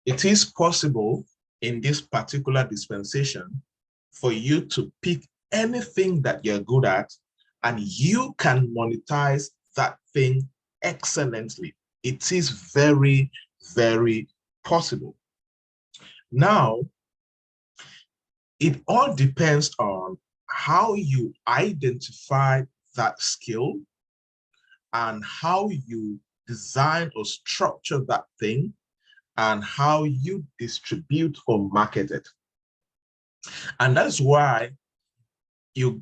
It is possible in this particular dispensation for you to pick anything that you're good at and you can monetize that thing excellently. It is very, very possible. Now, it all depends on how you identify that skill and how you design or structure that thing and how you distribute or market it. And that's why you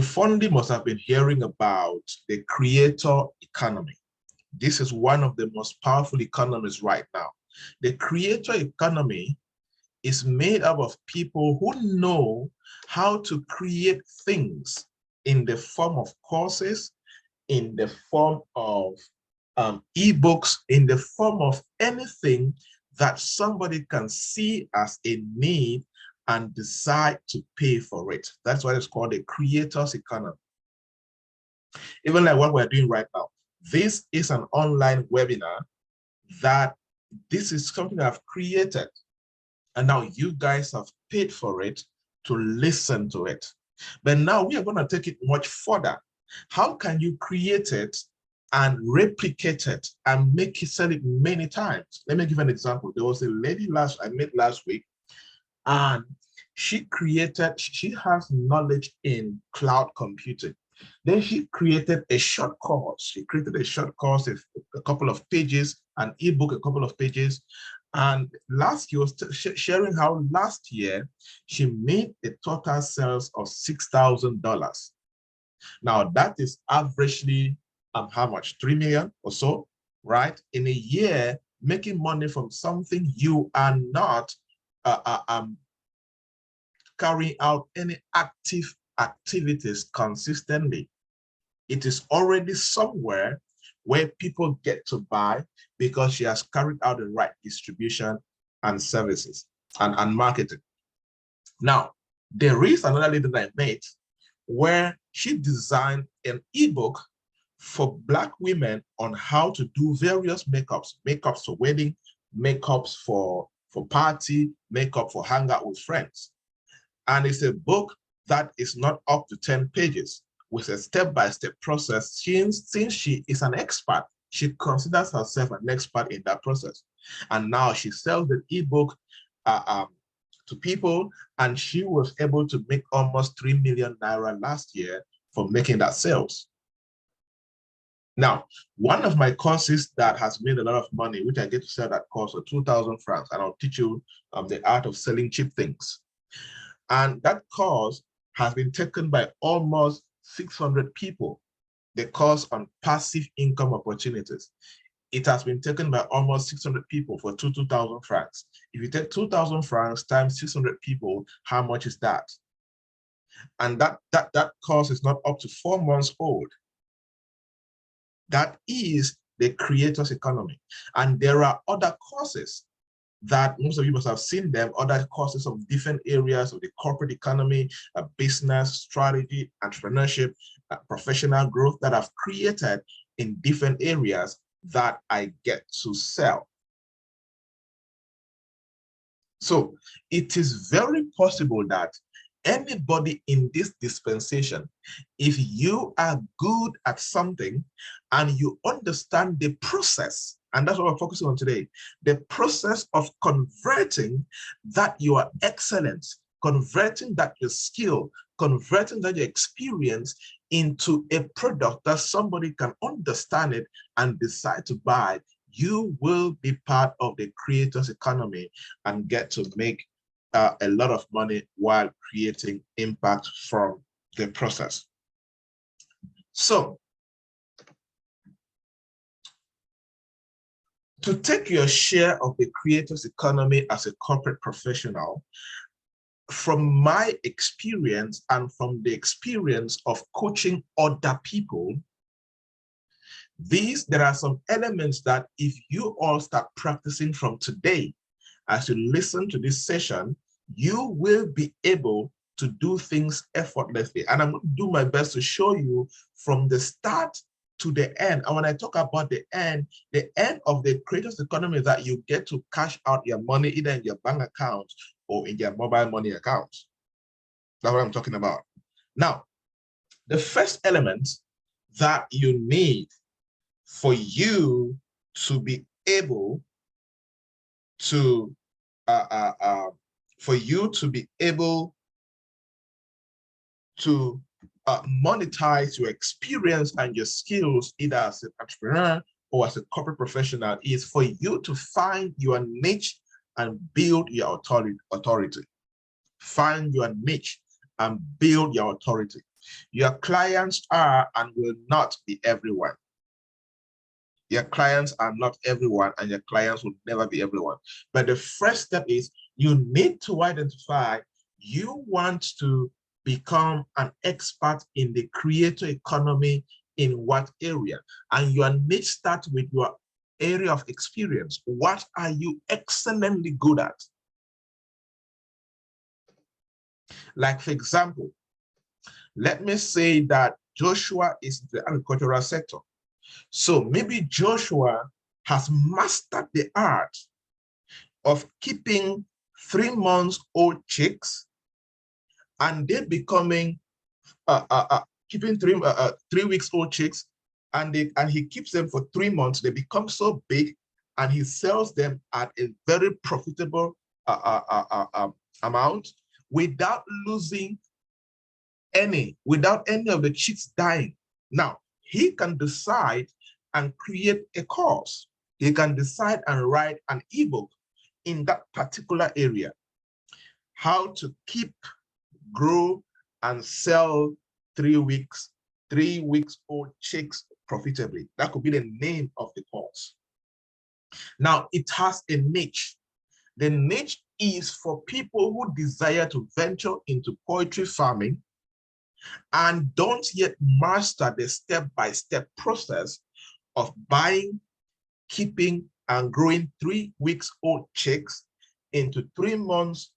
fondly must have been hearing about the creator economy. This is one of the most powerful economies right now. The creator economy is made up of people who know how to create things in the form of courses, in the form of ebooks, in the form of anything that somebody can see as a need and decide to pay for it. That's why it's called a creator's economy. Even like what we're doing right now. This is an online webinar that this is something I've created. And now you guys have paid for it to listen to it. But now we are going to take it much further. How can you create it and replicate it and make it, sell it many times? Let me give an example. There was a lady I met last week, and she has knowledge in cloud computing. Then she created a short course. She created a short course, a couple of pages, an ebook, a couple of pages. And last year, was sharing how last year she made a total sales of $6,000. Now that is averagely how much? 3 million or so, right? In a year, making money from something you are not carrying out any active activities consistently. It is already somewhere where people get to buy because she has carried out the right distribution and services and marketing. Now, there is another lady that I met where she designed an ebook for Black women on how to do various makeups for wedding, makeups for party, makeup for hang out with friends. And it's a book that is not up to 10 pages with a step-by-step process. Since she is an expert, she considers herself an expert in that process. And now she sells the ebook to people, and she was able to make almost 3 million naira last year for making that sales. Now, one of my courses that has made a lot of money, which I get to sell that course for 2,000 francs, and I'll teach you the art of selling cheap things. And that course has been taken by almost 600 people, the course on passive income opportunities. It has been taken by almost 600 people for 2,000 francs. If you take 2,000 francs times 600 people, how much is that? And that course is not up to 4 months old. That is the creator's economy. And there are other courses that most of you must have seen them, other courses of different areas of the corporate economy, business, strategy, entrepreneurship, professional growth that I've created in different areas that I get to sell. So it is very possible that anybody in this dispensation, if you are good at something and you understand the process, and that's what we're focusing on today, the process of converting that your excellence, converting that your skill, converting that your experience into a product that somebody can understand it and decide to buy, you will be part of the creator's economy and get to make a lot of money while creating impact from the process. So, to take your share of the creator's economy as a corporate professional, from my experience and from the experience of coaching other people, there are some elements that if you all start practicing from today, as you listen to this session, you will be able to do things effortlessly. And I'm going to do my best to show you from the start to the end. And when I talk about the end of the creators economy is that you get to cash out your money either in your bank account or in your mobile money account. That's what I'm talking about. Now, the first element that you need for you to be able to monetize your experience and your skills, either as an entrepreneur or as a corporate professional, is for you to find your niche and build your authority. Find your niche and build your authority. Your clients are and will not be everyone. Your clients are not everyone, and your clients will never be everyone. But the first step is you need to identify you want to become an expert in the creator economy in what area, and your niche starts with your area of experience. What are you excellently good at? Like, for example, let me say that Joshua is the agricultural sector. So maybe Joshua has mastered the art of keeping 3 months old chicks, and they're becoming keeping 3 weeks old chicks, and he keeps them for 3 months. They become so big, and he sells them at a very profitable amount without losing without any of the chicks dying. Now, he can decide and create a course. He can decide and write an ebook in that particular area. How to keep, grow, and sell 3 weeks old chicks profitably. That could be the name of the course. Now, it has a niche. The niche is for people who desire to venture into poultry farming and don't yet master the step-by-step process of buying, keeping, and growing 3 weeks old chicks into 3 months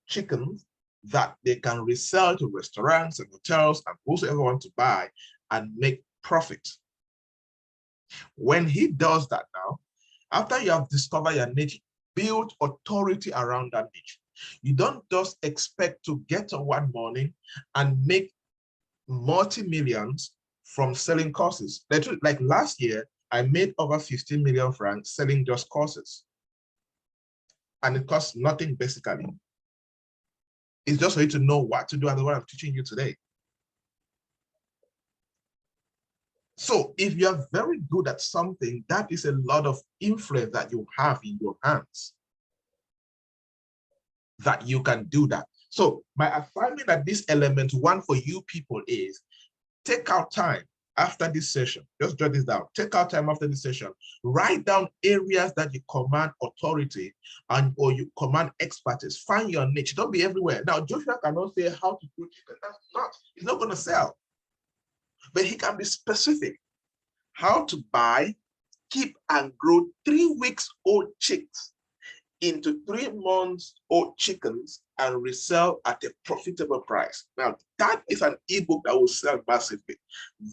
chickens that they can resell to restaurants and hotels and whoever want to buy and make profit. When he does that now, after you have discovered your niche, build authority around that niche. You don't just expect to get up one morning and make multi-millions from selling courses. Like last year, I made over 15 million francs selling just courses. And it costs nothing basically. It's just for you to know what to do and what I'm teaching you today. So if you're very good at something, that is a lot of influence that you have in your hands, that you can do that. So my assignment at this element one for you people is take out time after this session. Just jot this down. Take out time after this session. Write down areas that you command authority or you command expertise. Find your niche. Don't be everywhere. Now, Joshua cannot say how to do chicken. That's not. He's not going to sell. But he can be specific. How to buy, keep, and grow 3 weeks old chicks into 3 months old chickens and resell at a profitable price. Now, that is an ebook that will sell massively.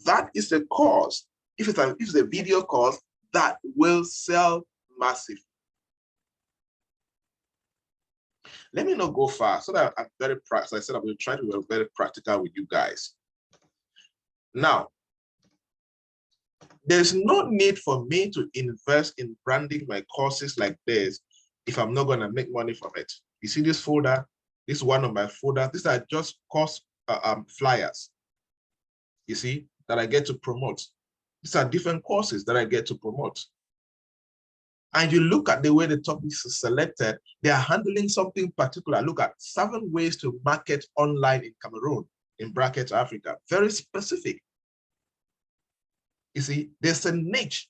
That is a course, if it's a video course, that will sell massively. Let me not go far so that I'm very practical. I said I will try to be very practical with you guys. Now, there's no need for me to invest in branding my courses like this if I'm not going to make money from it. You see this folder? This is one of my folders. These are just course flyers, you see, that I get to promote. These are different courses that I get to promote. And you look at the way the topics are selected, they are handling something particular. Look at 7 ways to market online in Cameroon, in brackets Africa. Very specific. You see, there's a niche.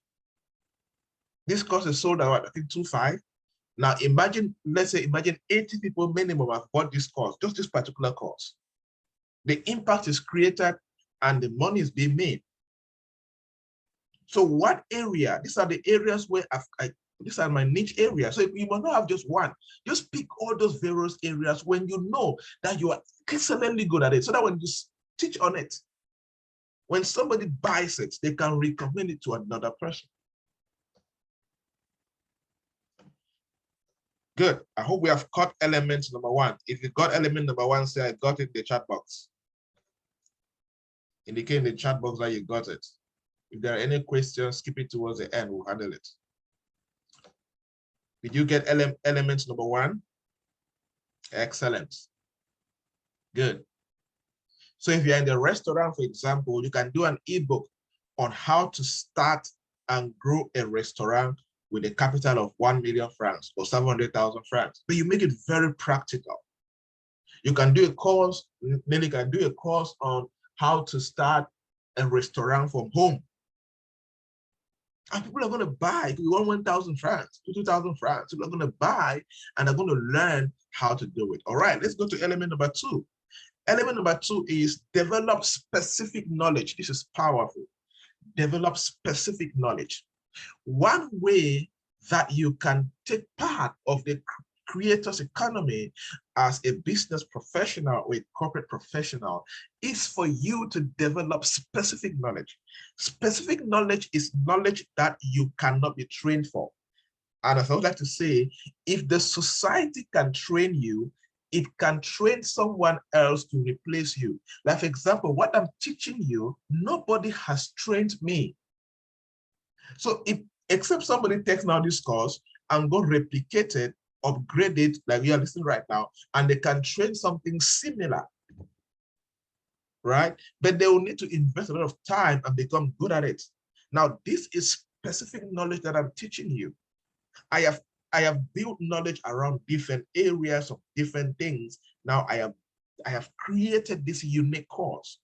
This course is sold at, I think, 2.5. Now imagine, imagine 80 people minimum have bought this course, just this particular course. The impact is created and the money is being made. So what area? These are the areas where these are my niche areas. So you must not have just one. Just pick all those various areas when you know that you are excellently good at it, so that when you teach on it, When somebody buys it, they can recommend it to another person. Good. I hope we have caught element number one. If you got element number one, say I got it in the chat box. Indicate in the chat box that you got it. If there are any questions, skip it towards the end. We'll handle it. Did you get element number one? Excellent. Good. So if you're in the restaurant, for example, you can do an ebook on how to start and grow a restaurant with a capital of 1 million francs or 700,000 francs, but you make it very practical. You can do a course, Nelly can do a course on how to start a restaurant from home. And people are going to buy. If you want 1,000 francs, 2,000 francs, people are going to buy and they're going to learn how to do it. All right, let's go to element number two. Element number two is develop specific knowledge. This is powerful. Develop specific knowledge. One way that you can take part of the creator's economy as a business professional or a corporate professional is for you to develop specific knowledge. Specific knowledge is knowledge that you cannot be trained for. And as I would like to say, if the society can train you, it can train someone else to replace you. Like, for example, what I'm teaching you, nobody has trained me. So if, except somebody takes now this course and go replicate it, upgrade it, like we are listening right now, and they can train something similar, right? But they will need to invest a lot of time and become good at it. Now, this is specific knowledge that I'm teaching you. I have built knowledge around different areas of different things. Now I have created this unique course.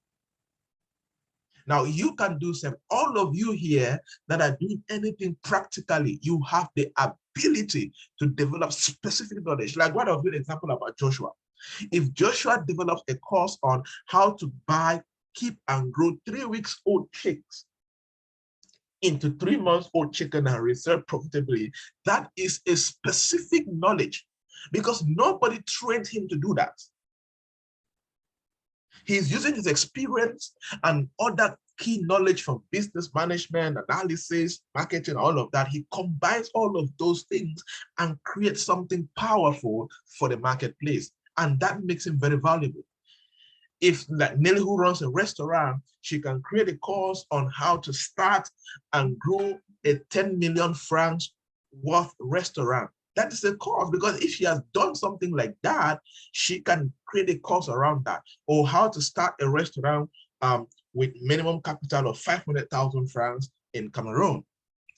Now you can do some. All of you here that are doing anything practically, you have the ability to develop specific knowledge. Like what I was giving an example about Joshua. If Joshua develops a course on how to buy, keep, and grow 3 weeks old chicks into 3 months old chicken and resell profitably, that is a specific knowledge because nobody trained him to do that. He's using his experience and other key knowledge from business management, analysis, marketing, all of that. He combines all of those things and creates something powerful for the marketplace. And that makes him very valuable. If like Nelly, who runs a restaurant, she can create a course on how to start and grow a 10 million francs worth restaurant. That is a course, because if she has done something like that, she can create a course around that. Or how to start a restaurant with minimum capital of 500,000 francs in Cameroon.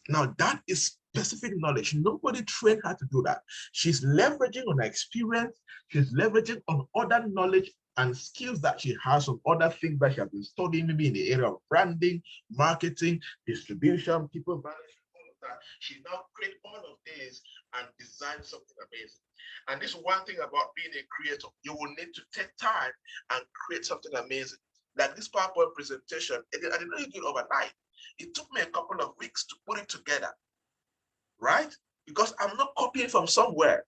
Now that is specific knowledge. Nobody trained her to do that. She's leveraging on her experience. She's leveraging on other knowledge and skills that she has from other things that she has been studying, maybe in the area of branding, marketing, distribution, people management, all of that. She now creates all of this and design something amazing. And this is one thing about being a creator. You will need to take time and create something amazing. Like this PowerPoint presentation, I did not do it overnight. It took me a couple of weeks to put it together, right? Because I'm not copying from somewhere.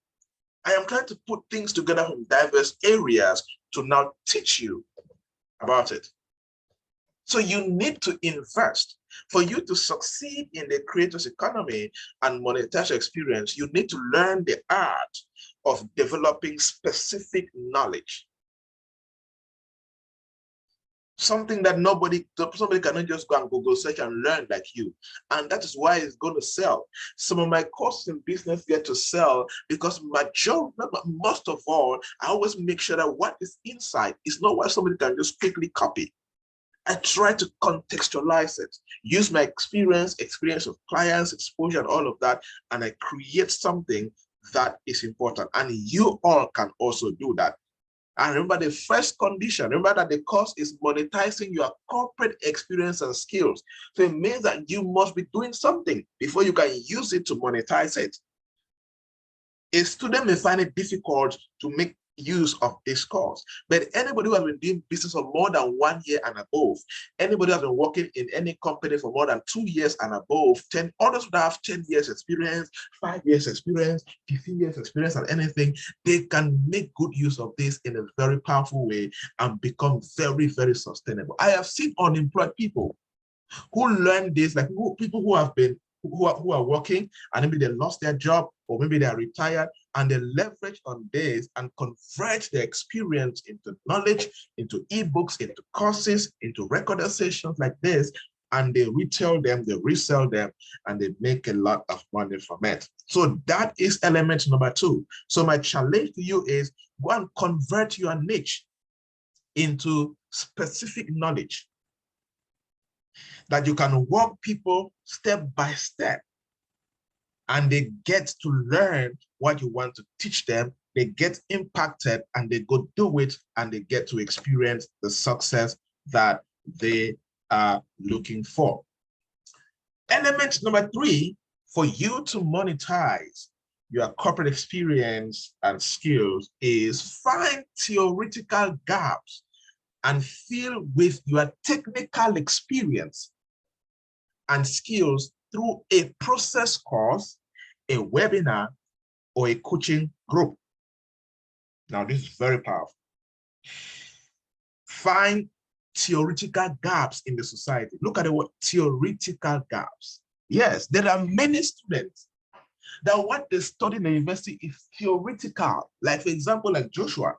I am trying to put things together from diverse areas to now teach you about it. So you need to invest. For you to succeed in the creator's economy and monetize experience, you need to learn the art of developing specific knowledge. Something that somebody cannot just go and Google search and learn like you. And that is why it's going to sell. Some of my courses in business get to sell because most of all, I always make sure that what is inside is not what somebody can just quickly copy. I try to contextualize it, use my experience of clients, exposure, and all of that, and I create something that is important. And you all can also do that. And remember the first condition, remember that the course is monetizing your corporate experience and skills. So it means that you must be doing something before you can use it to monetize it. A student may find it difficult to make use of this course. But anybody who has been doing business for more than 1 year and above, anybody who has been working in any company for more than 2 years and above, 10 others would have 10 years experience, 5 years experience, 15 years experience and anything, they can make good use of this in a very powerful way and become very, very sustainable. I have seen unemployed people who learn this, like people who have been who are working and maybe they lost their job or maybe they are retired, and they leverage on this and convert their experience into knowledge, into ebooks, into courses, into recorded sessions like this, and they retail them, they resell them, and they make a lot of money from it. So that is element number 2. So my challenge to you is go and convert your niche into specific knowledge that you can walk people step by step, and they get to learn what you want to teach them. They get impacted and they go do it, and they get to experience the success that they are looking for. Element number 3, for you to monetize your corporate experience and skills, is find theoretical gaps and fill with your technical experience and skills through a process course, a webinar, or a coaching group. Now, this is very powerful. Find theoretical gaps in the society. Look at the word theoretical gaps. Yes, there are many students that what they study in the university is theoretical. Like, for example, like Joshua,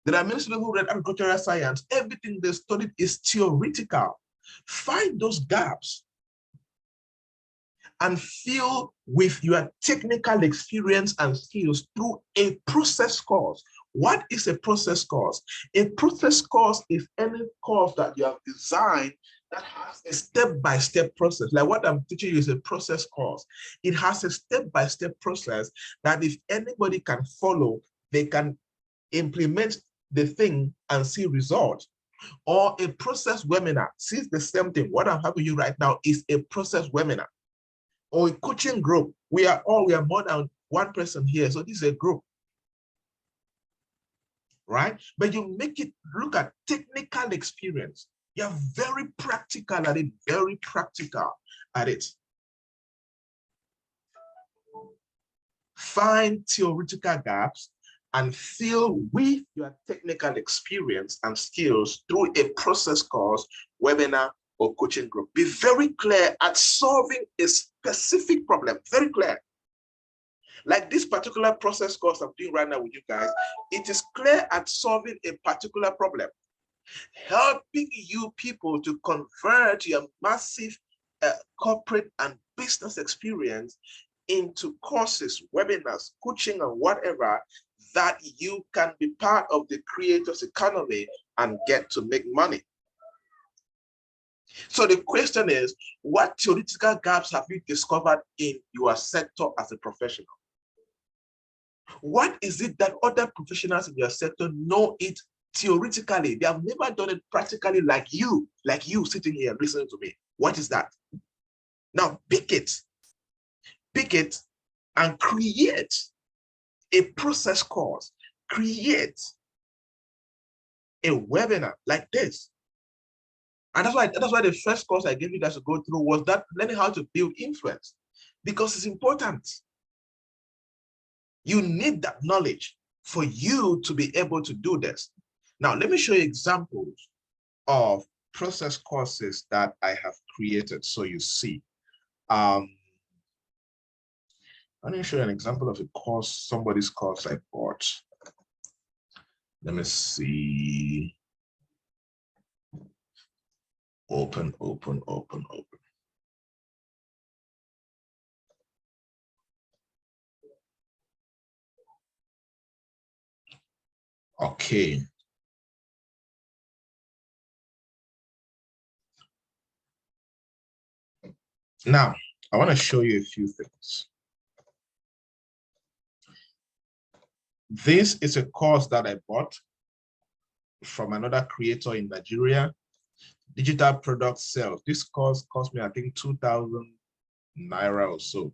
there are many students who read agricultural science. Everything they studied is theoretical. Find those gaps and fill with your technical experience and skills through a process course. What is a process course? A process course is any course that you have designed that has a step-by-step process. Like what I'm teaching you is a process course. It has a step-by-step process that if anybody can follow, they can implement the thing and see results. Or a process webinar, see the same thing. What I'm having you right now is a process webinar. Or a coaching group. We are more than one person here, so this is a group, right? But you make it look at technical experience. You're very practical at it, very practical at it. Find theoretical gaps and fill with your technical experience and skills through a process course, webinar, or coaching group. Be very clear at solving a specific problem, very clear. Like this particular process course I'm doing right now with you guys, it is clear at solving a particular problem, helping you people to convert your massive corporate and business experience into courses, webinars, coaching, and whatever, that you can be part of the creators economy and get to make money. So the question is, what theoretical gaps have you discovered in your sector as a professional? What is it that other professionals in your sector know it theoretically? They have never done it practically like you sitting here listening to me. What is that? Now pick it and create a process course, create a webinar like this. And that's why the first course I gave you guys to go through was that learning how to build influence, because it's important. You need that knowledge for you to be able to do this. Now, let me show you examples of process courses that I have created so you see. Let me show you an example of a course, somebody's course I bought. Let me see. Open. Okay. Now, I want to show you a few things. This is a course that I bought from another creator in Nigeria, digital product sales. This course cost me, I think, 2,000 Naira or so.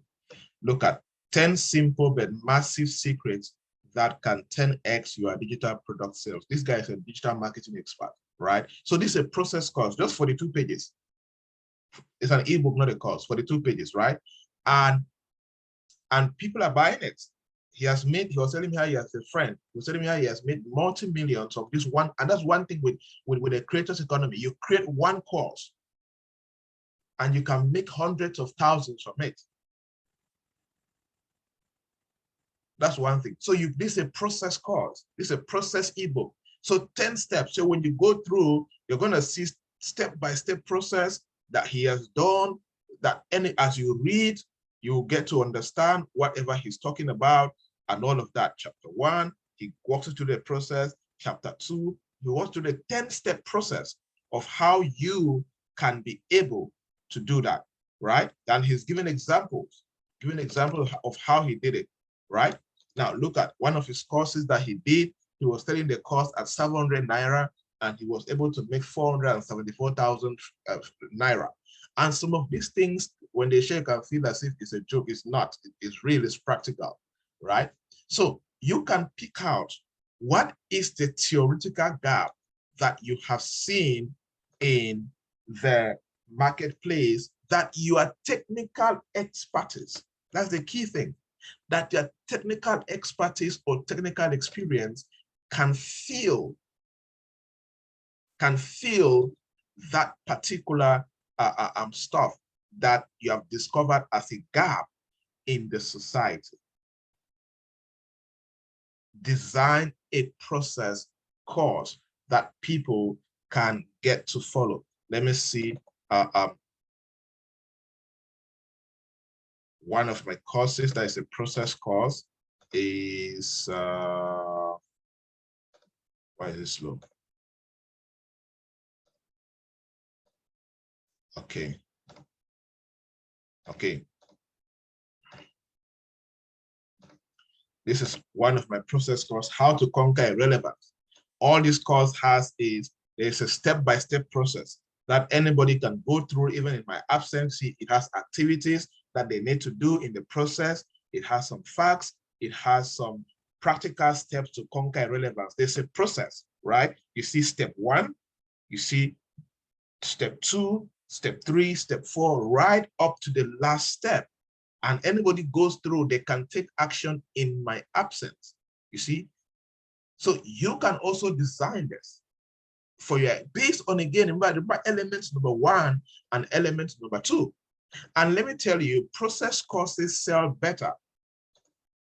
Look at 10 simple but massive secrets that can 10x your digital product sales. This guy is a digital marketing expert, right? So this is a process course, just 42 pages. It's an ebook, not a course, 42 pages, right? And people are buying it. He was telling me how he has a friend. He was telling me how he has made multi-millions of this one. And that's one thing with a creator's economy. You create one course and you can make hundreds of thousands from it. That's one thing. So this is a process course. This is a process ebook. So 10 steps. So when you go through, you're going to see step-by-step process that he has done, that as you read, you get to understand whatever he's talking about and all of that. Chapter 1, he walks you through the process. Chapter 2, he walks through the 10-step process of how you can be able to do that, right? And he's given examples of how he did it, right? Now, look at one of his courses that he did. He was selling the course at 700 Naira, and he was able to make 474,000 Naira. And some of these things, when they share, you can feel as if it's a joke. It's not. It's real. It's practical, right? So you can pick out what is the theoretical gap that you have seen in the marketplace that your technical expertise, that's the key thing, that your technical expertise or technical experience can feel that particular stuff that you have discovered as a gap in the society. Design a process course that people can get to follow. Let me see. One of my courses that is a process course is, why is it slow? Okay. This is one of my process course, how to conquer irrelevance. All this course has is, there's a step-by-step process that anybody can go through, even in my absence. It has activities that they need to do in the process. It has some facts. It has some practical steps to conquer irrelevance. There's a process, right? You see step 1, you see step 2, step 3, step 4, right up to the last step. And anybody goes through, they can take action in my absence, you see? So you can also design this for your, based on, again, remember elements number 1 and element number 2. And let me tell you, process courses sell better.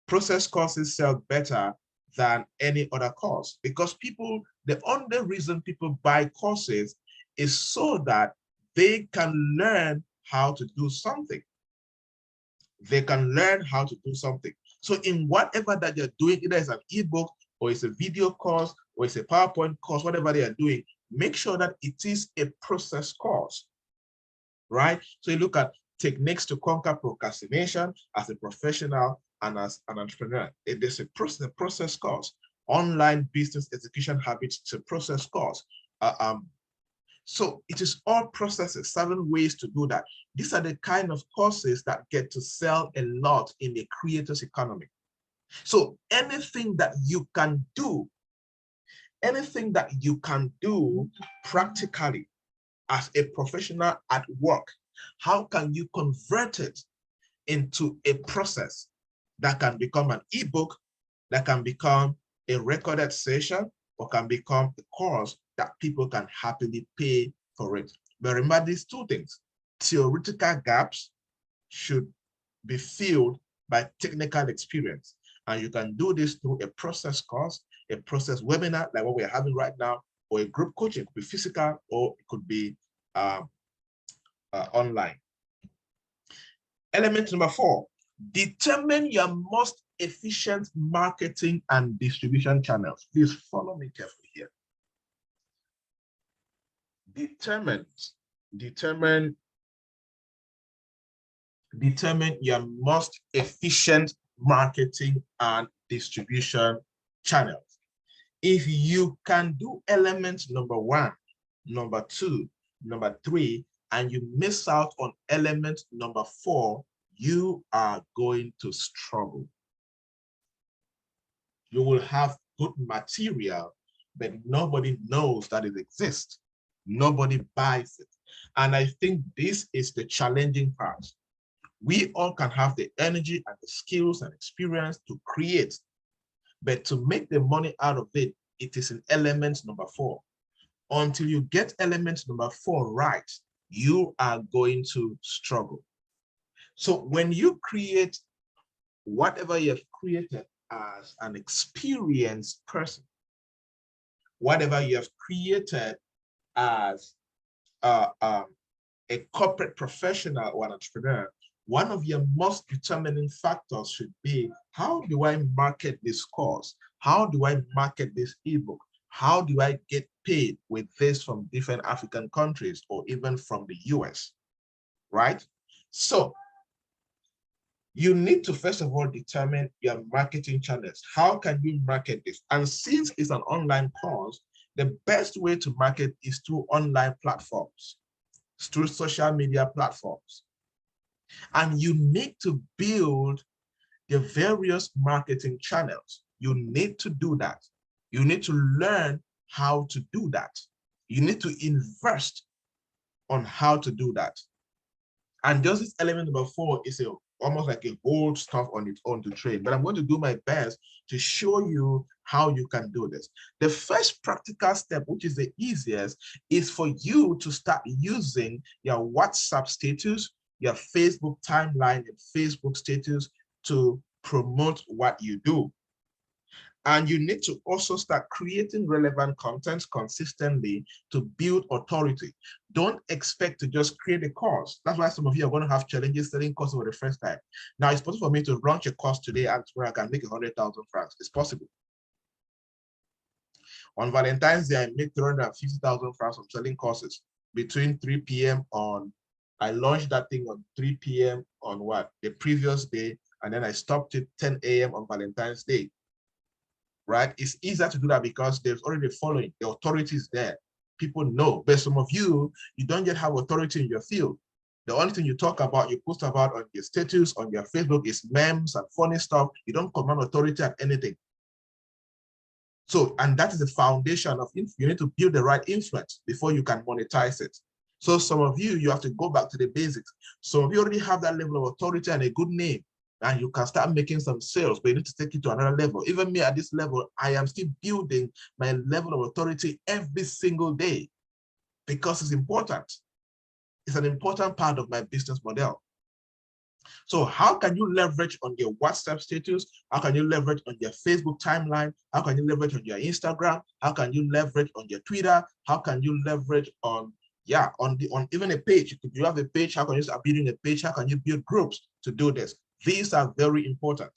Process courses sell better than any other course, because people, the only reason people buy courses is so that they can learn how to do something. They can learn how to do something. So in whatever that you're doing, either it's an ebook or it's a video course or it's a PowerPoint course, whatever they are doing, make sure that it is a process course, right? So you look at techniques to conquer procrastination as a professional and as an entrepreneur. It is a process course. Online business execution habits, it's a process course. So it is all processes, 7 ways to do that. These are the kind of courses that get to sell a lot in the creators economy. So anything that you can do practically as a professional at work, how can you convert it into a process that can become an ebook, that can become a recorded session, or can become a course that people can happily pay for it? But remember these 2 things. Theoretical gaps should be filled by technical experience. And you can do this through a process course, a process webinar like what we're having right now, or a group coaching. It could be physical or it could be online. Element number 4, determine your most efficient marketing and distribution channels. Please follow me carefully here. Determine your most efficient marketing and distribution channels. If you can do element number 1, number 2, number 3, and you miss out on element number 4, you are going to struggle. You will have good material, but nobody knows that it exists. Nobody buys it. And I think this is the challenging part. We all can have the energy and the skills and experience to create, but to make the money out of it, it is in element number 4. Until you get element number 4 right, you are going to struggle. So when you create whatever you have created as an experienced person, whatever you have created as a corporate professional or an entrepreneur, one of your most determining factors should be, how do I market this course? How do I market this ebook? How do I get paid with this from different African countries or even from the US, right? So you need to first of all determine your marketing channels. How can you market this? And since it's an online course, the best way to market is through online platforms, through social media platforms. And you need to build the various marketing channels. You need to do that. You need to learn how to do that. You need to invest on how to do that. And just this element number 4 is almost like a whole stuff on its own to train. But I'm going to do my best to show you how you can do this. The first practical step, which is the easiest, is for you to start using your WhatsApp status, your Facebook timeline, and Facebook status to promote what you do. And you need to also start creating relevant content consistently to build authority. Don't expect to just create a course. That's why some of you are going to have challenges selling courses for the first time. Now, it's possible for me to launch a course today and where I can make 100,000 francs. It's possible. On Valentine's Day, I make 350,000 francs from selling courses between 3 p.m. on, I launched that thing on 3 p.m. on what? The previous day, and then I stopped it 10 a.m. on Valentine's Day. Right? It's easier to do that because there's already a following. The authority is there. People know. But some of you, you don't yet have authority in your field. The only thing you talk about, you post about on your status, on your Facebook is memes and funny stuff. You don't command authority at anything. So, and that is the foundation of influence. You need to build the right influence before you can monetize it. So some of you, you have to go back to the basics. Some of you already have that level of authority and a good name, and you can start making some sales, but you need to take it to another level. Even me at this level, I am still building my level of authority every single day because it's important. It's an important part of my business model. So how can you leverage on your WhatsApp status? How can you leverage on your Facebook timeline? How can you leverage on your Instagram? How can you leverage on your Twitter? How can you leverage on, on even a page? If you have a page, how can you start building a page? How can you build groups to do this? These are very important,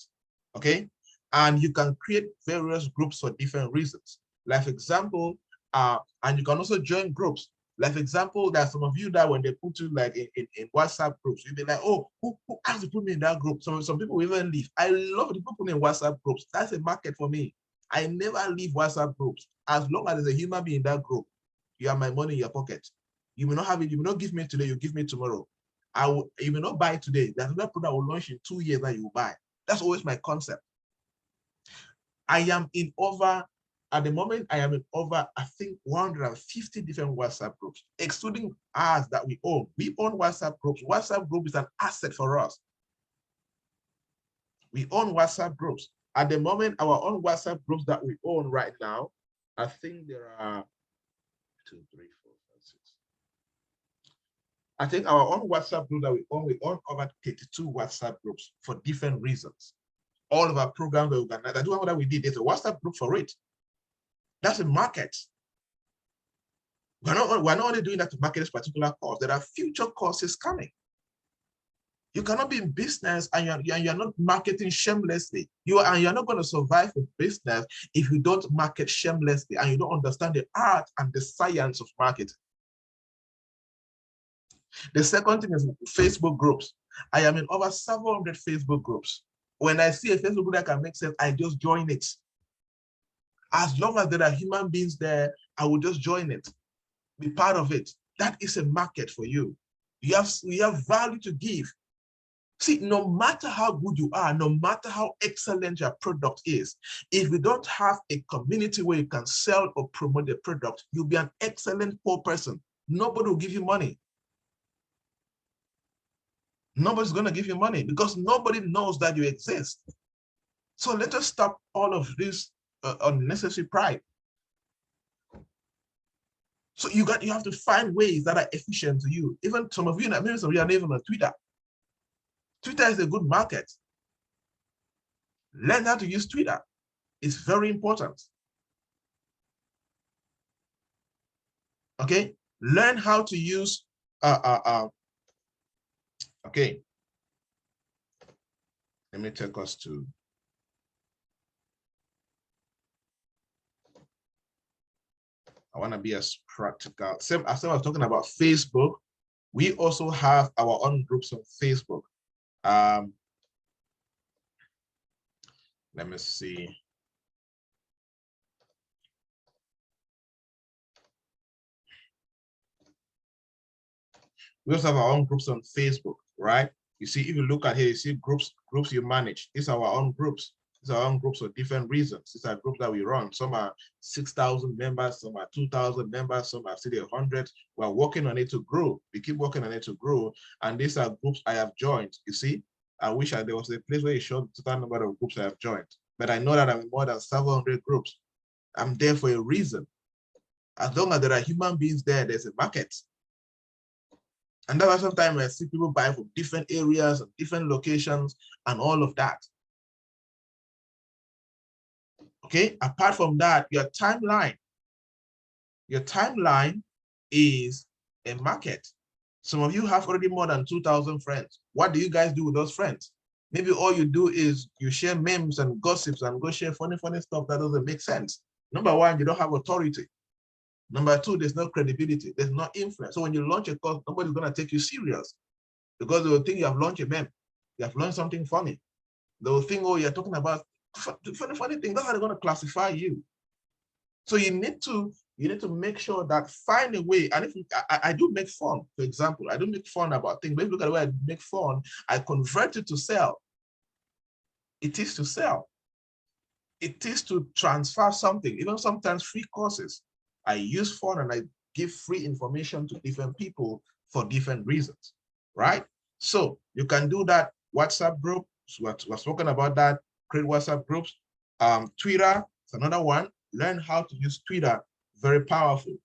okay? And you can create various groups for different reasons. Like for example, and you can also join groups. Like for example, there's some of you that when they put you like in WhatsApp groups, you'll be like, oh, who asked to put me in that group? Some people will even leave. I love the people putting in WhatsApp groups. That's a market for me. I never leave WhatsApp groups. As long as there's a human being in that group, you have my money in your pocket. You may not have it, you may not give me today, you give me tomorrow. You may not buy today. There's another product I will launch in 2 years that you will buy. That's always my concept. I am in over, at the moment, I am in over, I think, 150 different WhatsApp groups, excluding ours that we own. We own WhatsApp groups. WhatsApp group is an asset for us. We own WhatsApp groups. At the moment, our own WhatsApp groups that we own right now, I think there are 2, 3, 4, 5, 6. I think our own WhatsApp group that we own over 32 WhatsApp groups for different reasons. All of our programs were organized. I do know what we did. There's a WhatsApp group for it. That's a market. We're not only doing that to market this particular course. There are future courses coming. You cannot be in business and you're not marketing shamelessly. You're not going to survive in business if you don't market shamelessly and you don't understand the art and the science of marketing. The second thing is Facebook groups. I am in over 700 Facebook groups. When I see a Facebook group that can make sense, I just join it. As long as there are human beings there, I will just join it, be part of it. That is a market for you. You have value to give. See, no matter how good you are, no matter how excellent your product is, if you don't have a community where you can sell or promote the product, you'll be an excellent poor person. Nobody will give you money. Nobody's going to give you money because nobody knows that you exist. So let us stop all of this unnecessary pride. So you have to find ways that are efficient to you. Even some of you, maybe some of you are not even on Twitter. Twitter is a good market. Learn how to use Twitter. It's very important. Okay, learn how to use. Okay, let me take us to. I want to be as practical. Same as I was talking about Facebook, we also have our own groups on Facebook. Let me see. We also have our own groups on Facebook, right? You see, if you look at here, you see groups you manage. These are our own groups. These are our own groups for different reasons. These are groups that we run. Some are 6,000 members, some are 2,000 members, some are still 100. We're working on it to grow. We keep working on it to grow. And these are groups I have joined. You see, I wish there was a place where you showed the total number of groups I have joined. But I know that I'm in more than 700 groups. I'm there for a reason. As long as there are human beings there, there's a market. And that's why sometimes I see people buy from different areas and different locations and all of that. Okay, apart from that, your timeline is a market. Some of you have already more than 2,000 friends. What do you guys do with those friends? Maybe all you do is you share memes and gossips and go share funny stuff that doesn't make sense. Number one, you don't have authority. Number two, there's no credibility. There's no influence. So when you launch a course, nobody's going to take you serious because they will think you have launched a meme. You have launched something funny. They will think, oh, you're talking about funny thing. That's how they're going to classify you. So you need to make sure that find a way. And if I do make fun, for example, I do make fun about things. But if you look at the way I make fun, I convert it to sell. It is to sell. It is to transfer something. Even sometimes free courses. I use fun and I give free information to different people for different reasons, right? So you can do that. WhatsApp group, we're talking about that. Create WhatsApp groups. Twitter is another one. Learn how to use Twitter. Very powerful.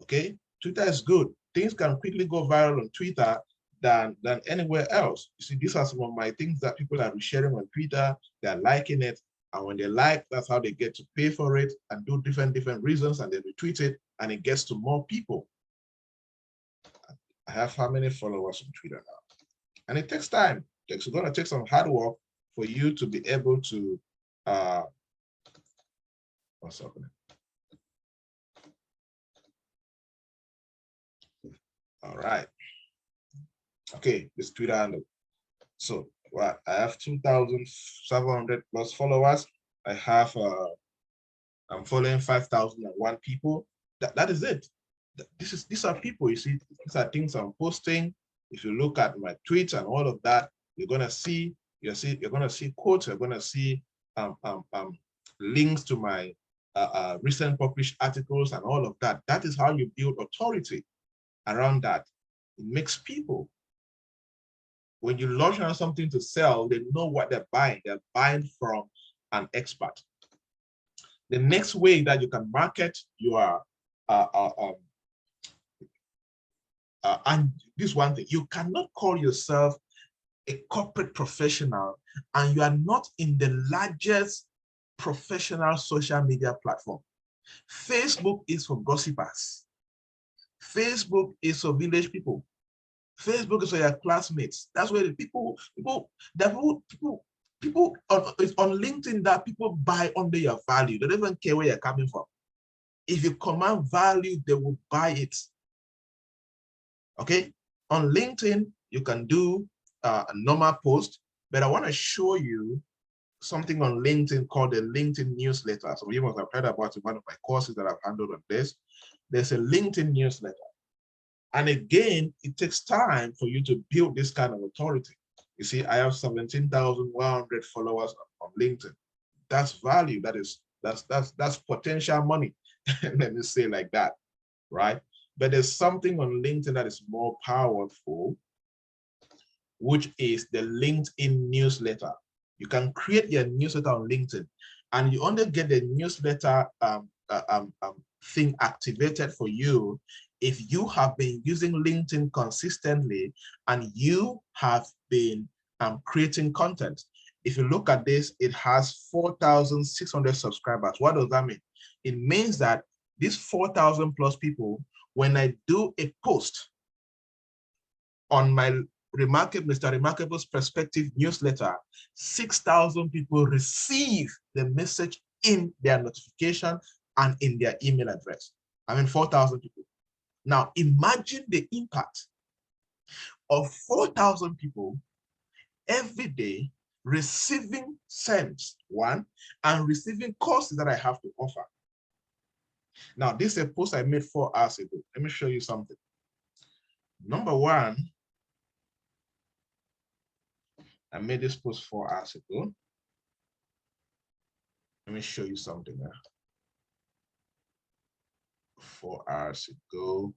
Okay, Twitter is good. Things can quickly go viral on Twitter than anywhere else. You see, these are some of my things that people are sharing on Twitter. They're liking it. And when they like, that's how they get to pay for it and do different reasons, and they retweet it, and it gets to more people. I have how many followers on Twitter now? And it takes time. It's going to take some hard work for you to be able to, what's happening? All right. Okay, this Twitter handle. So well, I have 2,700 plus followers. I have I'm following 5,001 people. That is it. These are people. You see, these are things I'm posting. If you look at my tweets and all of that, you're gonna see quotes. You're gonna see links to my recent published articles and all of that. That is how you build authority around that. It makes people. When you launch on something to sell, they know what they're buying. They're buying from an expert. The next way that you can market your and this one thing, you cannot call yourself a corporate professional and you are not in the largest professional social media platform. Facebook is for gossipers. Facebook is for village people. Facebook is for your classmates. That's where the people on LinkedIn that people buy under your value. They don't even care where you're coming from. If you command value, they will buy it. Okay, on LinkedIn, you can do a normal post, but I want to show you something on LinkedIn called the LinkedIn newsletter. So you must have heard about it, one of my courses that I've handled on this. There's a LinkedIn newsletter. And again, it takes time for you to build this kind of authority. You see, I have 17,100 followers on LinkedIn. That's value. That's potential money. Let me say like that, right? But there's something on LinkedIn that is more powerful, which is the LinkedIn newsletter. You can create your newsletter on LinkedIn, and you only get the newsletter thing activated for you if you have been using LinkedIn consistently and you have been creating content. If you look at this, it has 4,600 subscribers. What does that mean? It means that these 4,000 plus people, when I do a post on my Mr. Remarkable's Perspective newsletter, 6,000 people receive the message in their notification and in their email address. I mean, 4,000 people. Now, imagine the impact of 4,000 people every day receiving cents, one, and receiving courses that I have to offer. Now, this is a post I made 4 hours ago. Let me show you something. Number one, I made this post 4 hours ago. Let me show you something now. 4 hours ago.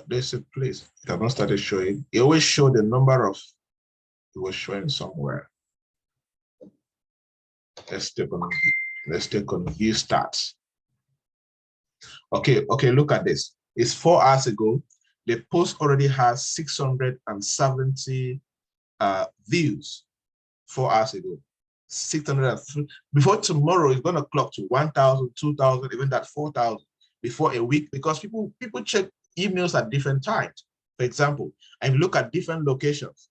There's a place it has not started showing. It always showed the number of, it was showing somewhere. Let's take on view stats. Okay, look at this. It's 4 hours ago. The post already has 670 views 4 hours ago. 603. Before tomorrow, it's going to clock to 1,000, 2,000, even that 4,000 before a week, because people check emails at different times. For example, and look at different locations,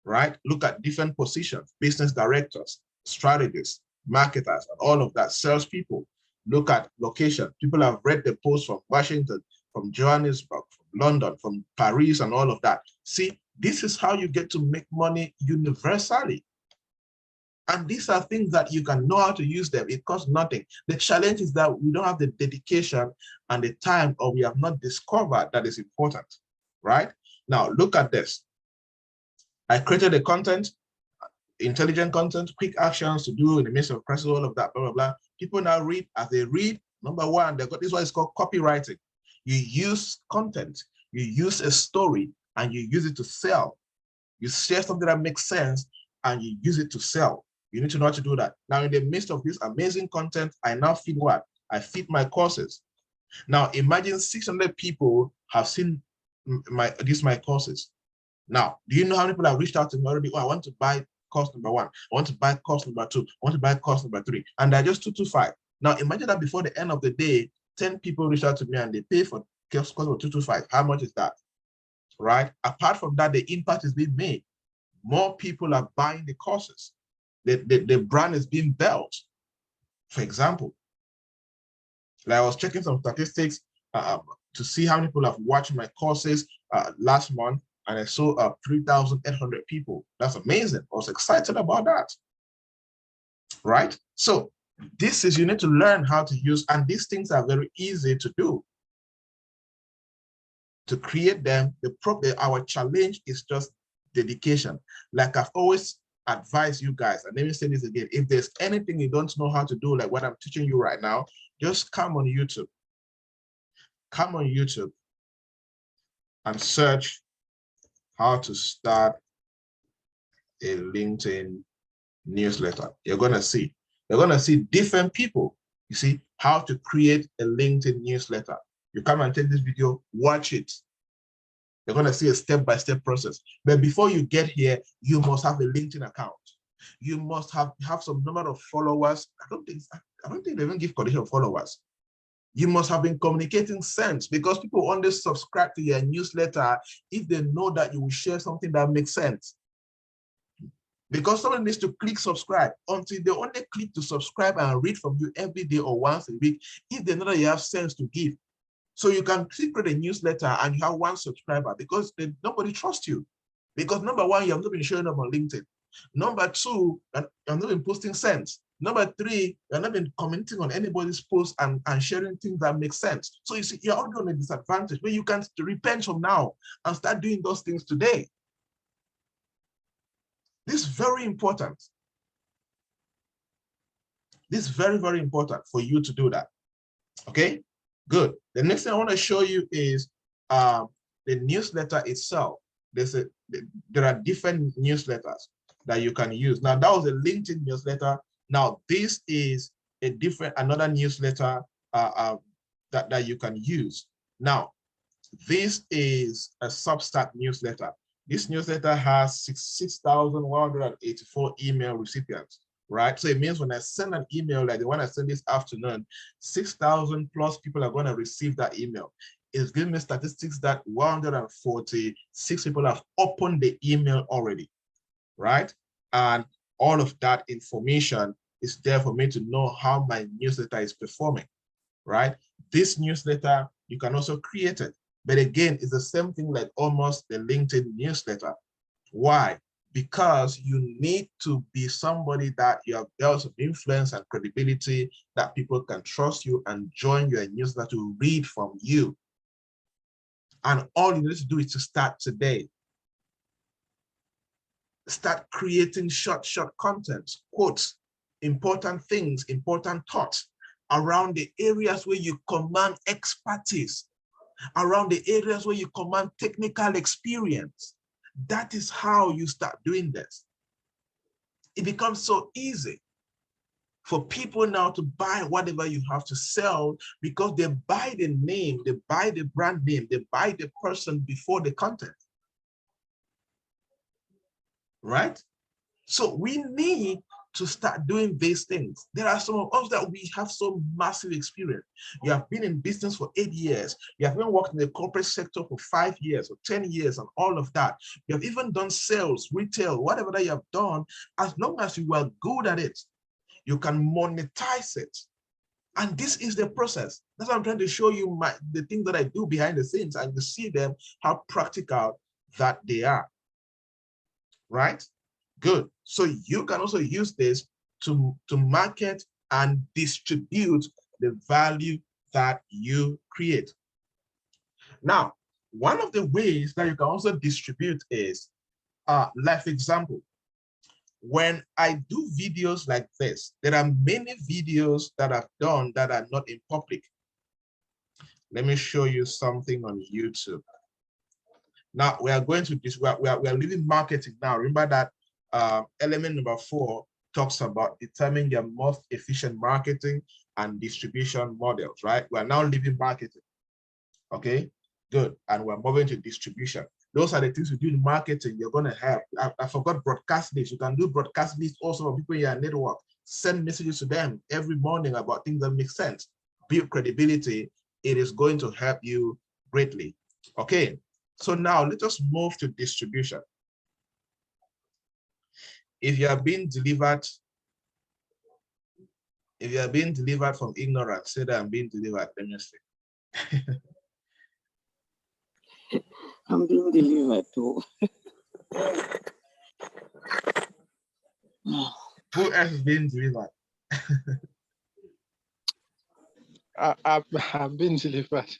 right? Look at different positions, business directors, strategists, marketers, and all of that, salespeople. Look at location. People have read the post from Washington, from Johannesburg, from London, from Paris, and all of that. See, this is how you get to make money universally. And these are things that you can know how to use them. It costs nothing. The challenge is that we don't have the dedication and the time, or we have not discovered that is important, right? Now, look at this. I created a content, intelligent content, quick actions to do in the midst of crisis, all of that, blah, blah, blah. People now read. As they read, number one, they've got this, what is called copywriting. You use content, you use a story, and you use it to sell. You share something that makes sense, and you use it to sell. You need to know how to do that. Now, in the midst of this amazing content, I now feed what? I feed my courses. Now, imagine 600 people have seen my courses. Now, do you know how many people have reached out to me already? Oh, I want to buy course number 1. I want to buy course number 2. I want to buy course number 3. And they're just 225. Now, imagine that before the end of the day, 10 people reach out to me and they pay for course number 225. How much is that? Right? Apart from that, the impact is being made. More people are buying the courses. The brand is being built. For example, like I was checking some statistics to see how many people have watched my courses last month, and I saw 3,800 people. That's amazing. I was excited about that, right? So this is, you need to learn how to use, and these things are very easy to do. To create them, our challenge is just dedication. Like I've always advised you guys, and let me say this again, if there's anything you don't know how to do, like what I'm teaching you right now, just come on YouTube. Come on YouTube and search how to start a LinkedIn newsletter. You're going to see different people. You see how to create a LinkedIn newsletter. You come and take this video, watch it. You're going to see a step-by-step process. But before you get here, you must have a LinkedIn account. You must have some number of followers. I don't think they even give condition of followers. You must have been communicating sense, because people only subscribe to your newsletter if they know that you will share something that makes sense. Because someone needs to click subscribe. Until they only click to subscribe and read from you every day or once a week, if they know that you have sense to give. So you can create a newsletter and you have 1 subscriber, because nobody trusts you. Because number one, you have not been showing up on LinkedIn. Number two, you have not been posting sense. Number three, you're not been commenting on anybody's post and sharing things that make sense. So you see, you're already on a disadvantage where you can repent from now and start doing those things today. This is very important. This is very, very important for you to do that. Okay, good. The next thing I want to show you is the newsletter itself. There are different newsletters that you can use. Now, that was a LinkedIn newsletter. Now, this is another newsletter that you can use. Now, this is a Substack newsletter. This newsletter has 6,184 email recipients, right? So it means when I send an email like the one I sent this afternoon, 6,000 plus people are going to receive that email. It's giving me statistics that 146 people have opened the email already, right? And all of that information is there for me to know how my newsletter is performing, right? This newsletter, you can also create it. But again, it's the same thing like almost the LinkedIn newsletter. Why? Because you need to be somebody that you have built some influence and credibility that people can trust you and join your newsletter to read from you. And all you need to do is to start today. Start creating short content, quotes, important things, important thoughts around the areas where you command expertise, around the areas where you command technical experience. That is how you start doing this. It becomes so easy for people now to buy whatever you have to sell because they buy the name, they buy the brand name, they buy the person before the content. Right? So we need to start doing these things. There are some of us that we have so massive experience. You have been in business for 8 years. You have been working in the corporate sector for 5 years or 10 years and all of that. You have even done sales, retail, whatever that you have done. As long as you are good at it, you can monetize it. And this is the process. That's what I'm trying to show you the things that I do behind the scenes, and you see them, how practical that they are. Right? Good. So you can also use this to market and distribute the value that you create. Now, one of the ways that you can also distribute is, life example. When I do videos like this, there are many videos that I've done that are not in public. Let me show you something on YouTube. Now we are going to this, we are leaving marketing now. Remember that element number 4 talks about determining your most efficient marketing and distribution models, right? We are now leaving marketing. Okay, good. And we're moving to distribution. Those are the things we do in marketing. You're going to have, I forgot broadcast lists. You can do broadcast lists also for people in your network. Send messages to them every morning about things that make sense. Build credibility. It is going to help you greatly. Okay, so now let us move to distribution. If you are being delivered, from ignorance, say that I'm being delivered. Let me see. I'm being delivered too. Who else is being delivered? I've been delivered.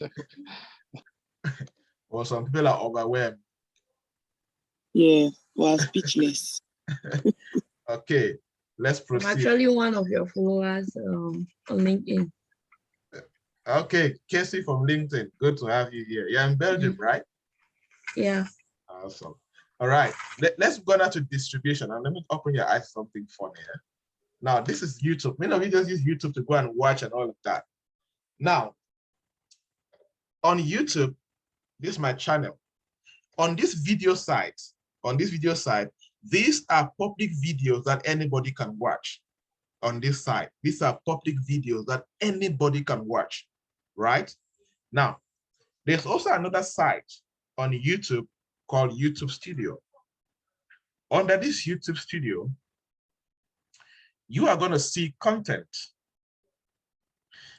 Well, some people are overwhelmed. Yeah, well, speechless. Okay, let's proceed. I'm actually one of your followers on LinkedIn. Okay, Casey from LinkedIn, good to have you here. You're in Belgium, right? Yeah. Awesome. All right, let's go now to distribution. And let me open your eyes to something funny here. Now, this is YouTube. Many of you just use YouTube to go and watch and all of that. Now, on YouTube, this is my channel. On this video site, these are public videos that anybody can watch. On this site, these are public videos that anybody can watch, right? Now, there's also another site on YouTube called YouTube Studio. Under this YouTube Studio, you are going to see content.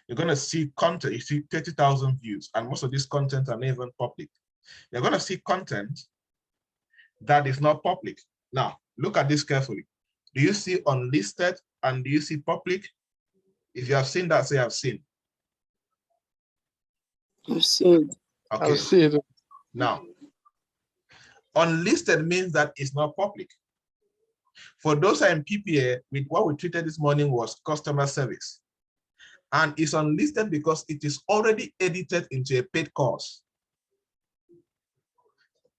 You're going to see content. You see 30,000 views, and most of this content are not even public. You're going to see content that is not public. Now, look at this carefully. Do you see unlisted And do you see public? If you have seen that, say I've seen. I've seen. Okay. I've seen. Now, unlisted means that it's not public. For those who are in PPA, with what we treated this morning was customer service. And it's unlisted because it is already edited into a paid course.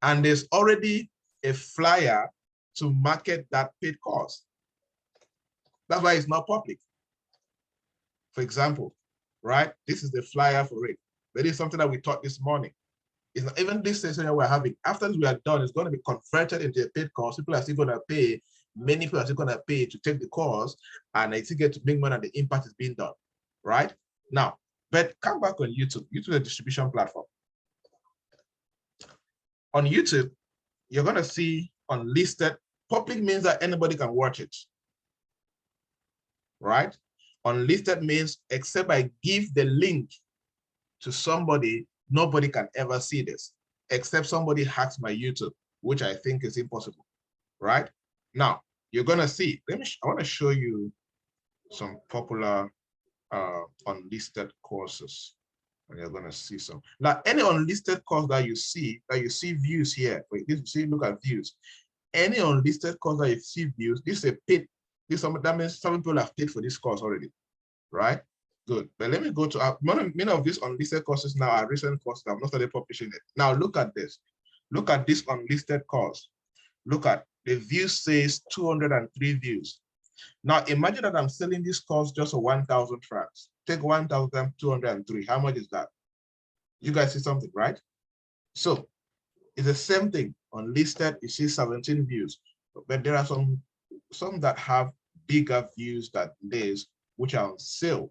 And there's already a flyer to market that paid course. That's why it's not public. For example, right? This is the flyer for it. That is something that we taught this morning. It's not even this session that we're having. After we are done, it's going to be converted into a paid course. People are still going to pay. Many people are still going to pay to take the course, and they still get to make money, and the impact is being done, right? Now, but come back on YouTube. YouTube is a distribution platform. On YouTube, you're going to see unlisted. Public means that anybody can watch it, right? Unlisted means except I give the link to somebody, nobody can ever see this, except somebody hacks my YouTube, which I think is impossible, right? Now, you're gonna see, I wanna show you some popular unlisted courses, and you're gonna see some. Now, any unlisted course that you see views here, wait, this, see, look at views. Any unlisted course that you see views, this is a paid, that means some people have paid for this course already, right? Good, but let me go to many of these unlisted courses now are recent courses. I've not started publishing it. Now look at this. Look at this unlisted course. Look at the view says 203 views. Now imagine that I'm selling this course just for 1,000 francs. Take 1,203. How much is that? You guys see something, right? So it's the same thing. Unlisted, you see 17 views, but there are some that have bigger views than this, which are on sale.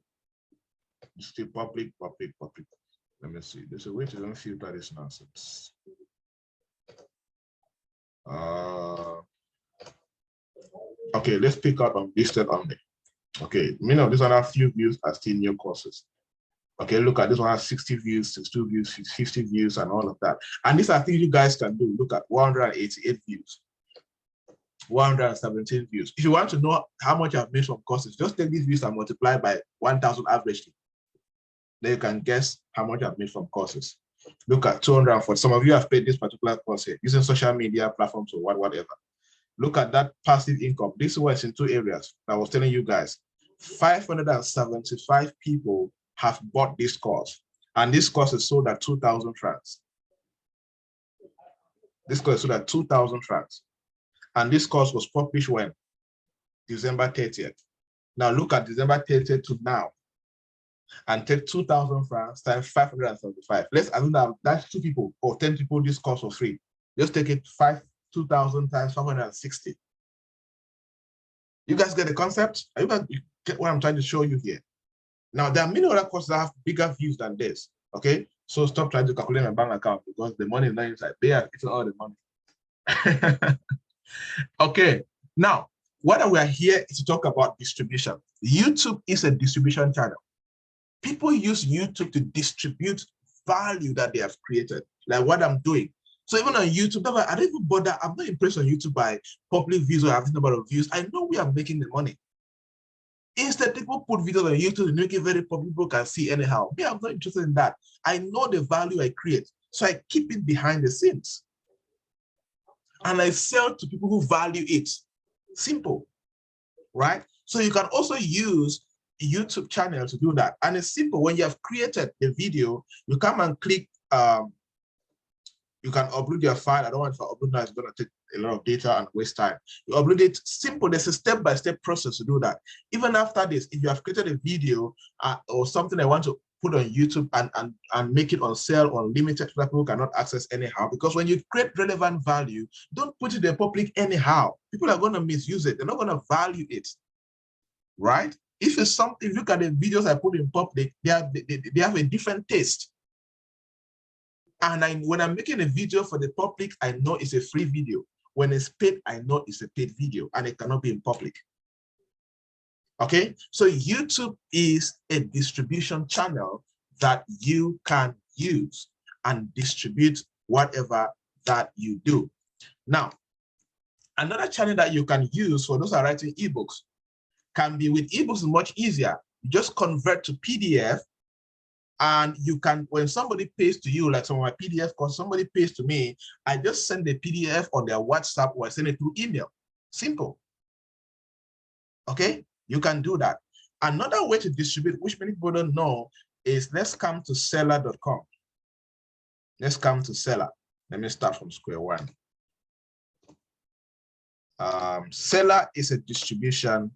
Still public. Let me see. There's a way to filter this nonsense. Okay, let's pick out unlisted only. Okay, many of these other few views are still new courses. Okay, look at this one has 60 views, 62 views, 50 views, and all of that. And these are things you guys can do. Look at 188 views, 117 views. If you want to know how much I've made from courses, just take these views and multiply by 1,000 averagely. Then you can guess how much I've made from courses. Look at 240. Some of you have paid this particular course here using social media platforms or whatever. Look at that passive income. This was in two areas. I was telling you guys, 575 people have bought this course, and this course is sold at 2,000 francs. This course is sold at 2,000 francs, and this course was published when? December 30th. Now look at December 30th to now, and take 2,000 francs times 575. Let's assume that that's 2 people or 10 people this course for free. Just take it 2,000 times 560. You guys get the concept? You guys get what I'm trying to show you here. Now, there are many other courses that have bigger views than this, okay? So stop trying to calculate my bank account because the money is not inside. They are eating all the money. Okay, now, what we are here is to talk about distribution. YouTube is a distribution channel. People use YouTube to distribute value that they have created, like what I'm doing. So even on YouTube, I don't even bother. I'm not impressed on YouTube by public views or having a number of views. I know we are making the money. Instead, people put videos on YouTube and make it very public, people can see anyhow. Me, I'm not interested in that. I know the value I create, so I keep it behind the scenes. And I sell to people who value it. Simple, right? So you can also use YouTube channel to do that. And it's simple. When you have created the video, you come and click, you can upload your file. I don't want to upload now, it's going to take a lot of data and waste time. You upload it simple. There's a step-by-step process to do that. Even after this, if you have created a video or something I want to put on YouTube and make it on sale or limited so that people cannot access anyhow, because when you create relevant value, don't put it in the public anyhow. People are going to misuse it. They're not going to value it, right? If it's something, look at the videos I put in public, they have a different taste. And when I'm making a video for the public, I know it's a free video. When it's paid, I know it's a paid video and it cannot be in public. Okay, so YouTube is a distribution channel that you can use and distribute whatever that you do. Now, another channel that you can use for those who are writing ebooks, can be with ebooks is much easier. You just convert to PDF, and you can, when somebody pays to you, like some of my PDF course, somebody pays to me, I just send the PDF on their WhatsApp or I send it through email. Simple. Okay, you can do that. Another way to distribute, which many people don't know, is let's come to seller.com. Let's come to seller. Let me start from square one. Seller is a distribution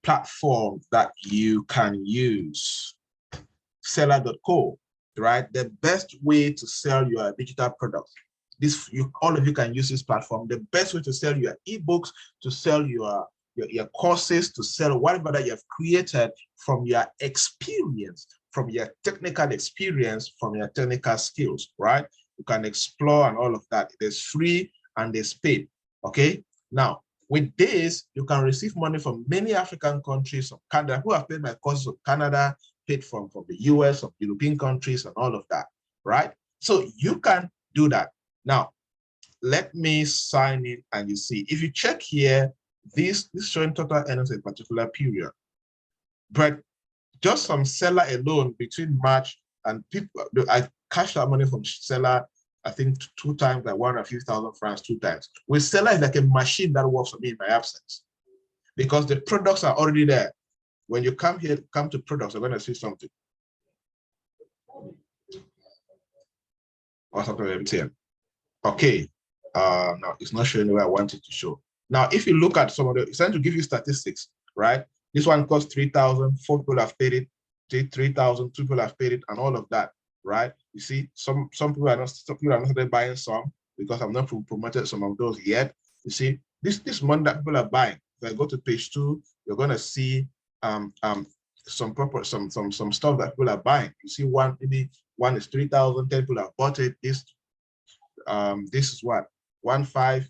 platform that you can use. Seller.co, right? The best way to sell your digital products. All of you can use this platform. The best way to sell your ebooks, to sell your courses, to sell whatever that you have created from your experience, from your technical experience, from your technical skills, right? You can explore and all of that. It is free and it's paid. Okay. Now, with this, you can receive money from many African countries, of Canada, who have paid my courses of Canada, paid from the US, of European countries, and all of that, right? So you can do that. Now, let me sign in and you see, if you check here, this showing total earnings in a particular period. But just from seller alone between March and people, I cashed out money from seller, I think 2 times, like 150,000 francs 2 times. With seller is like a machine that works for me in my absence, because the products are already there. When you come here, come to products, you're going to see something. Or something MTN. Okay. Now it's not showing where I want it to show. Now, if you look at some of the, it's trying to give you statistics, right? This one costs 3,000, 4 people have paid it, 3,000, 2 people have paid it, and all of that, right? You see, some people are not buying some, because I've not promoted some of those yet. You see, this money that people are buying. If I go to page 2, you're gonna see some stuff that people are buying. You see, maybe one is 3,000, 10 people have bought it. This is what 1,500,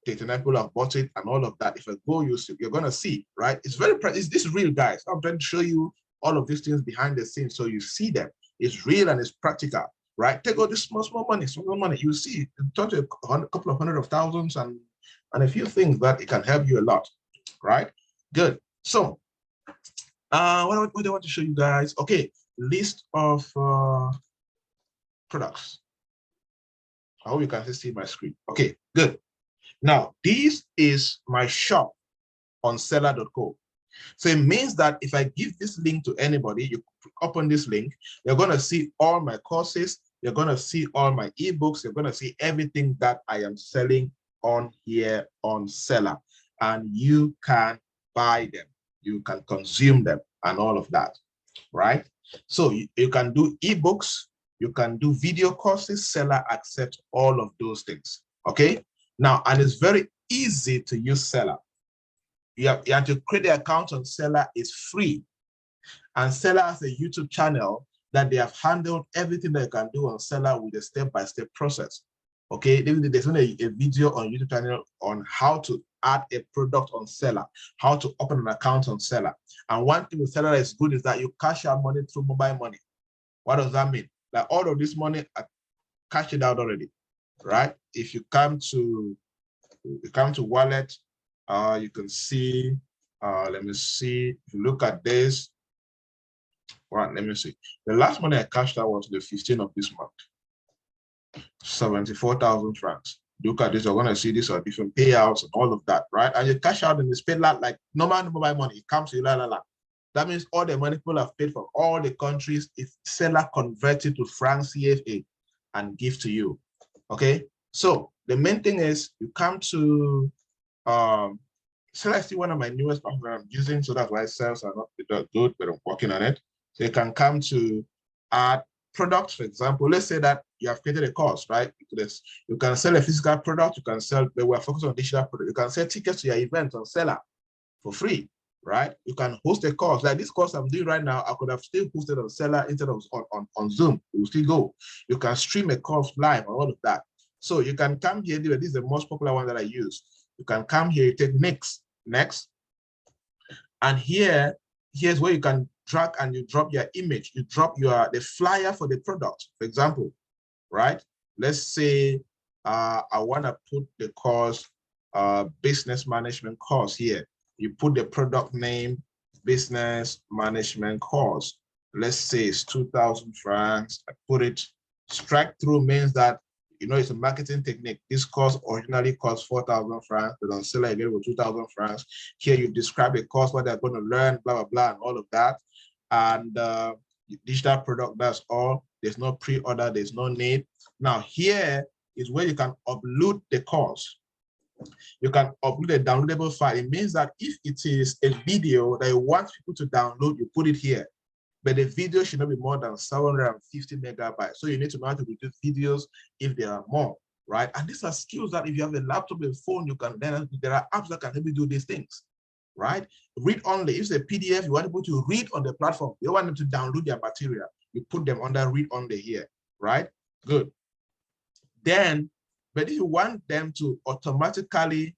39 people have bought it, and all of that. If I go, you're gonna see, right? It's very this is real, guys. I'm trying to show you all of these things behind the scenes so you see them. It's real and it's practical, right? Take all this small money, you see, talk to a couple of hundred of thousands and a few things that it can help you a lot, right? Good. So what do I want to show you guys? Okay, list of products. I hope you can see my screen. Okay, good. Now, this is my shop on seller.co. So it means that if I give this link to anybody, you open this link, you're going to see all my courses, you're going to see all my ebooks, you're going to see everything that I am selling on here on Seller. And you can buy them, you can consume them, and all of that, right? So you can do ebooks, you can do video courses. Seller accepts all of those things, okay? Now, and it's very easy to use Seller. You have to create the account on Seller. Is free. And Seller has a YouTube channel that they have handled everything that you can do on Seller with a step-by-step process. Okay, there's only a video on YouTube channel on how to add a product on Seller, how to open an account on Seller. And one thing with Seller that is good is that you cash out money through mobile money. What does that mean? Like all of this money, I cash it out already, right? If you come to wallet, you can see, let me see, if you look at this, right, let me see. The last money I cashed out was the 15th of this month, 74,000 francs. Look at this, you're gonna see these are different payouts and all of that, right? And you cash out and it's paid like normal mobile money, it comes to you, That means all the money people have paid from all the countries, if Seller converts it to francs CFA and give to you, okay? So the main thing is you come to, Seller is still one of my newest platforms I'm using, so that's why sales are not good, but I'm working on it. So you can come to add products, for example. Let's say that you have created a course, right? You can sell a physical product, you can sell, but we're focused on digital product. You can sell tickets to your event on Seller for free, right? You can host a course. Like this course I'm doing right now, I could have still hosted on Seller instead of on Zoom. It will still go. You can stream a course live and all of that. So you can come here, this is the most popular one that I use. You can come here, you take next, and here's where you can drag and you drop your image. You drop the flyer for the product, for example, right? Let's say I want to put the course business management course here. You put the product name, business management course. Let's say it's 2,000 francs. I put it. Strike through means that, you know, it's a marketing technique. This course originally cost 4,000 francs, but on sale I get it with 2,000 francs. Here you describe the course, what they're going to learn, blah, blah, blah, and all of that. And digital product, that's all. There's no pre-order, there's no need. Now here is where you can upload the course. You can upload a downloadable file. It means that if it is a video that you want people to download, you put it here. But the video should not be more than 750 megabytes. So you need to know how to reduce videos if there are more, right? And these are skills that if you have a laptop and phone, you can then, there are apps that can help you do these things, right? Read only. If it's a PDF, you want people to read on the platform. You want them to download their material. You put them under read only here, right? Good. Then, but if you want them to automatically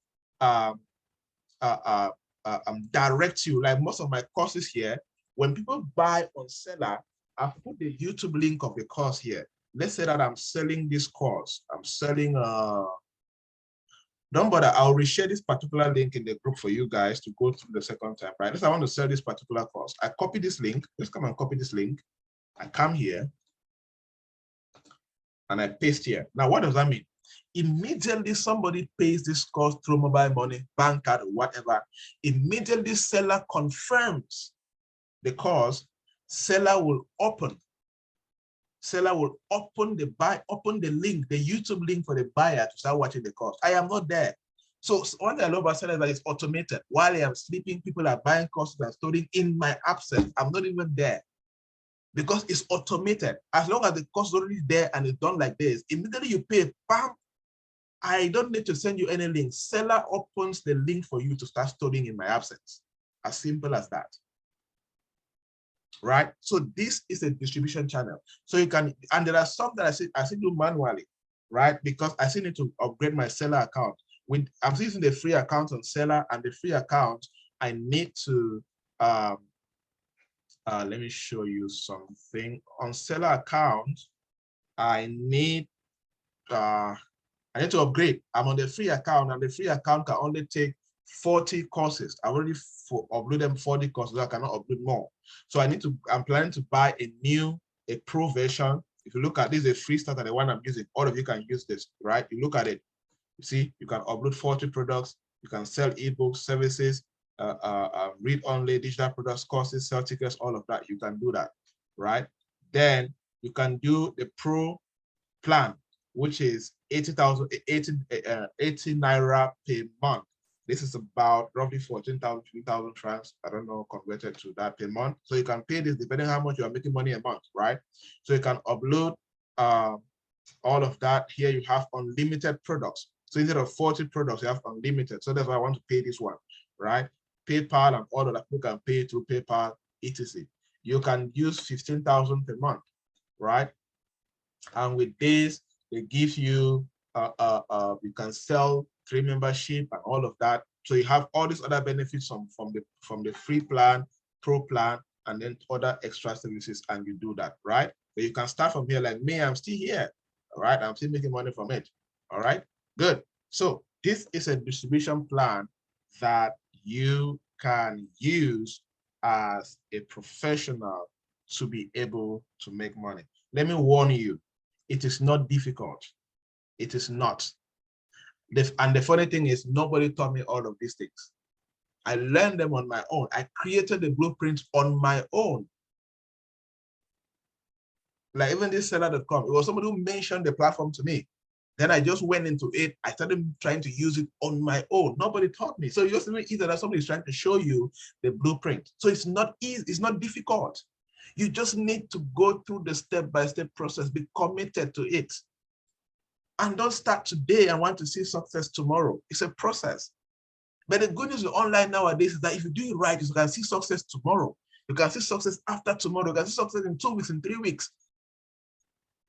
direct you, like most of my courses here, when people buy on Seller, I've put the YouTube link of the course here. Let's say that I'm selling this course. I'm selling, don't bother, I'll reshare this particular link in the group for you guys to go through the second time, right? Let's say I want to sell this particular course. I copy this link. Let's come and copy this link. I come here and I paste here. Now, what does that mean? Immediately somebody pays this course through mobile money, bank card, or whatever, immediately seller confirms the course, seller will open the link, the YouTube link for the buyer to start watching the course. I am not there. So one thing I love about seller is that it's automated. While I am sleeping, people are buying courses and studying in my absence. I'm not even there because it's automated. As long as the course is already there and it's done like this, immediately you pay, bam, I don't need to send you any link. Seller opens the link for you to start studying in my absence. As simple as that. Right? So this is a distribution channel. So you can, and there are some that I still do manually, right? Because I still need to upgrade my seller account. I'm using the free account on seller, and the free account, I need to, let me show you something. On seller account, I need to upgrade. I'm on the free account, and the free account can only take 40 courses. I already upload them 40 courses. I cannot upload more. So I'm planning to buy a pro version. If you look at this, a free starter, the one I'm using, all of you can use this, right? You look at it, you see, you can upload 40 products. You can sell ebooks, services, read only, digital products, courses, sell tickets, all of that. You can do that, right? Then you can do the pro plan, which is 80 naira per month. This is about roughly 14,000, 15,000 francs. I don't know, converted to that per month. So you can pay this depending on how much you are making money a month, right? So you can upload all of that. Here you have unlimited products. So instead of 40 products, you have unlimited. So that's why I want to pay this one, right? PayPal and all of that, you can pay through PayPal, etc. You can use 15,000 per month, right? And with this, they give you, you can sell free membership and all of that. So you have all these other benefits from the free plan, pro plan, and then other extra services, and you do that, right? But you can start from here like me, I'm still here, all right? I'm still making money from it, all right? Good. So this is a distribution plan that you can use as a professional to be able to make money. Let me warn you, it is not difficult. It is not. And the funny thing is, nobody taught me all of these things. I learned them on my own. I created the blueprint on my own. Like even this seller.com, it was somebody who mentioned the platform to me. Then I just went into it. I started trying to use it on my own. Nobody taught me. So you just either that somebody is trying to show you the blueprint. So it's not easy, it's not difficult. You just need to go through the step-by-step process, be committed to it. And don't start today and want to see success tomorrow. It's a process. But the good news with online nowadays is that if you do it right, you can see success tomorrow. You can see success after tomorrow. You can see success in 2 weeks, in 3 weeks.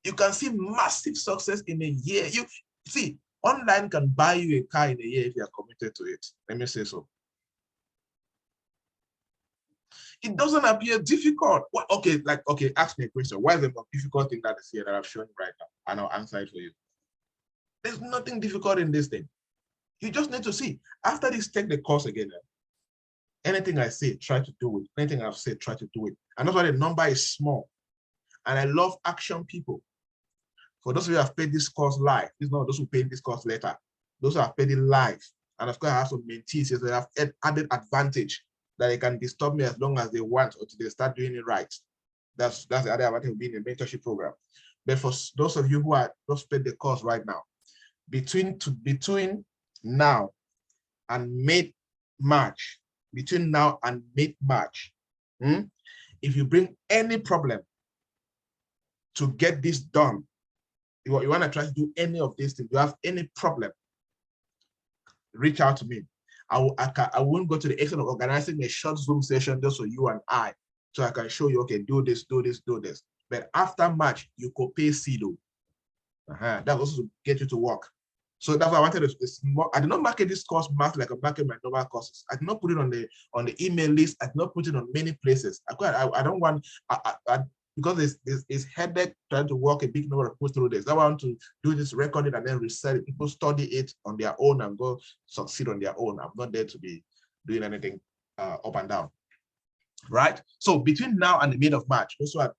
You can see massive success in a year. You see, online can buy you a car in a year if you are committed to it. Let me say so. It doesn't appear difficult. Well, okay, ask me a question. What is the most difficult thing that is here that I've shown you right now? And I'll answer it for you. There's nothing difficult in this thing. You just need to see. After this, take the course again. Anything I say, try to do it. Anything I've said, try to do it. And that's why the number is small. And I love action people. For those of you who have paid this course live, these not those who pay this course later. Those who have paid it live. And of course, I have some mentees, so they have added advantage that they can disturb me as long as they want until they start doing it right. That's the other advantage of being in a mentorship program. But for those of you who are just paid the course right now, between now and mid-March, between now and mid-March, if you bring any problem to get this done, you want to try to do any of these things, you have any problem, reach out to me. I won't go to the extent of organizing a short Zoom session just for you and I, so I can show you, okay, do this, do this, do this. But after March, you could pay CEDO. That's also to get you to work. So that's why I wanted to. I did not market this course like I market my normal courses. I did not put it on the email list. I did not put it on many places. I don't want because it's headache trying to work a big number of people through this. I want to do this, record it, and then resell it. People study it on their own and go succeed on their own. I'm not there to be doing anything up and down. Right? So between now and the mid of March, those who are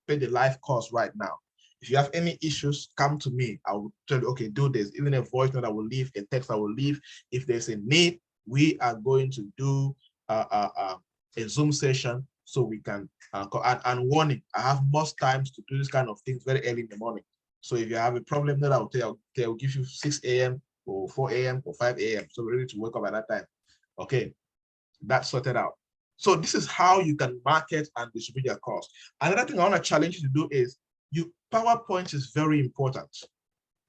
paying the live course right now, if you have any issues, come to me. I will tell you, okay, do this. Even a voice note I will leave, a text I will leave. If there's a need, we are going to do a Zoom session so we can, and warning, I have most times to do this kind of things very early in the morning. So if you have a problem, then I'll give you 6 a.m. or 4 a.m. or 5 a.m. So we're ready to wake up at that time. Okay, that's sorted out. So this is how you can market and distribute your course. Another thing I want to challenge you to do is, PowerPoint is very important.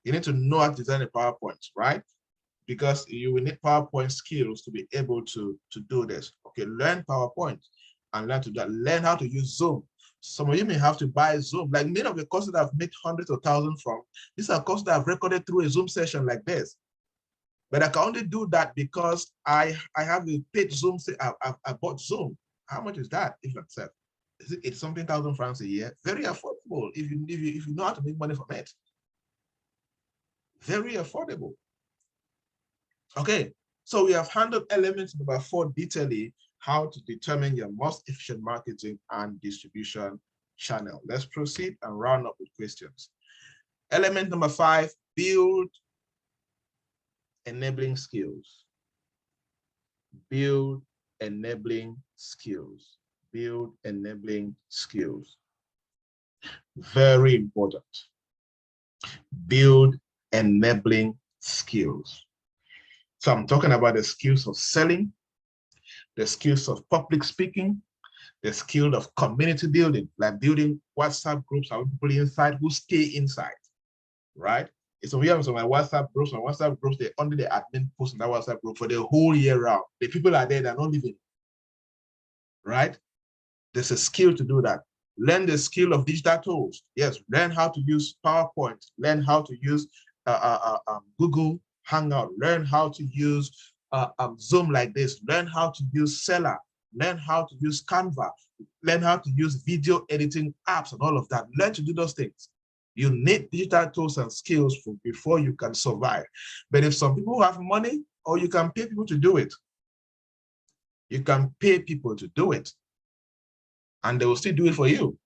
You need to know how to design a PowerPoint, right? Because you will need PowerPoint skills to be able to do this. Okay, learn PowerPoint and learn how to use Zoom. Some of you may have to buy Zoom. Like many of the courses that I've made hundreds of thousands from, these are courses that I've recorded through a Zoom session like this. But I can only do that because I have a paid Zoom. I bought Zoom. How much is that? If that's it? It's something £1,000 a year. Very affordable if you know how to make money from it. Very affordable. Okay, so we have handled elements number 4 detailing how to determine your most efficient marketing and distribution channel. Let's proceed and round up with questions. Element number 5, build enabling skills. Build enabling skills. Build enabling skills. Very important. Build enabling skills. So I'm talking about the skills of selling, the skills of public speaking, the skill of community building, like building WhatsApp groups, how people inside who stay inside, right? It's some of my WhatsApp groups, they're under the admin post in that WhatsApp group for the whole year round. The people are there, they're not living, right? There's a skill to do that. Learn the skill of digital tools. Yes, learn how to use PowerPoint, learn how to use Google Hangout, learn how to use Zoom like this, learn how to use Seller, learn how to use Canva, learn how to use video editing apps and all of that. Learn to do those things. You need digital tools and skills before you can survive. But if some people have money, or you can pay people to do it. You can pay people to do it, and they will still do it for you.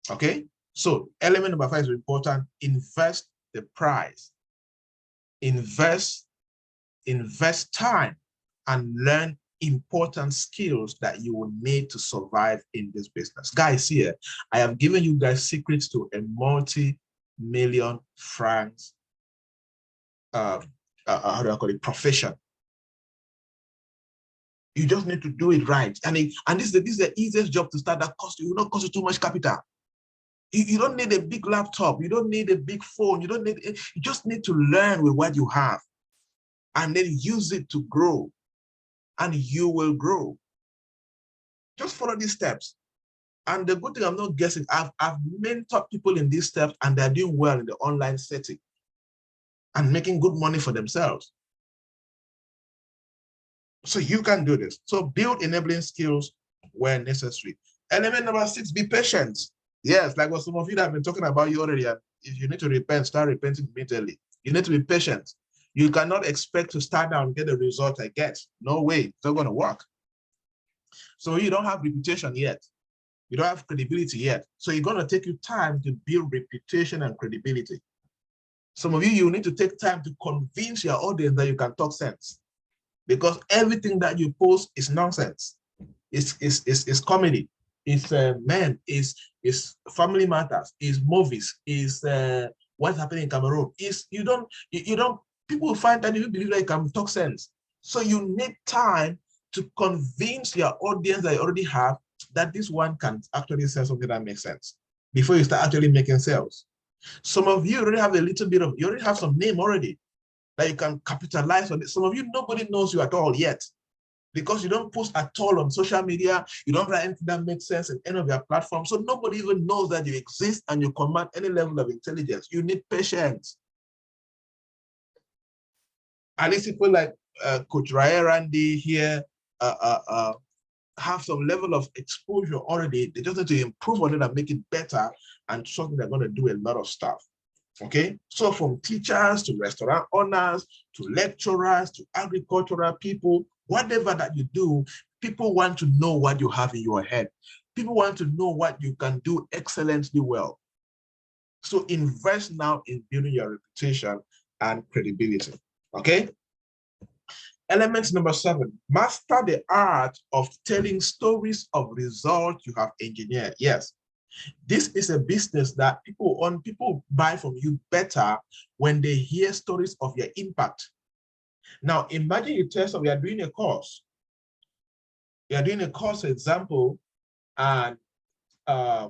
Okay? So element number 5 is important. Invest the price. Invest time and learn important skills that you will need to survive in this business. Guys, here, I have given you guys secrets to a multi-million francs, how do I call it, profession. You just need to do it right. And this is the easiest job to start that cost you. It will not cost you too much capital. You don't need a big laptop. You don't need a big phone. You just need to learn with what you have and then use it to grow. And you will grow. Just follow these steps. And the good thing, I'm not guessing, I've mentored people in these steps and they're doing well in the online setting and making good money for themselves. So you can do this. So build enabling skills where necessary. Element number 6, be patient. Yes, like what some of you have been talking about you already. If you need to repent, start repenting immediately. You need to be patient. You cannot expect to start out and get the result I get. No way, it's not going to work. So you don't have reputation yet. You don't have credibility yet. So it's going to take you time to build reputation and credibility. Some of you, you need to take time to convince your audience that you can talk sense, because everything that you post is nonsense. It's comedy. It's men. It's family matters. It's movies. It's what's happening in Cameroon. Is you don't. People find that you believe that you can talk sense. So you need time to convince your audience that you already have that this one can actually say something that makes sense before you start actually making sales. Some of you already have a little bit of, you already have some name already that you can capitalize on it. Some of you, nobody knows you at all yet because you don't post at all on social media. You don't write anything that makes sense in any of your platforms. So nobody even knows that you exist and you command any level of intelligence. You need patience. At least people like Coach Raya Randy here have some level of exposure already. They just need to improve on it and make it better, and something they're going to do a lot of stuff. Okay, so from teachers to restaurant owners to lecturers to agricultural people, whatever that you do, people want to know what you have in your head. People want to know what you can do excellently well. So invest now in building your reputation and credibility. Okay. Element number 7, master the art of telling stories of results you have engineered. Yes, this is a business that people buy from you better when they hear stories of your impact. Now, imagine you tell someone, you are doing a course. You are doing a course example, and how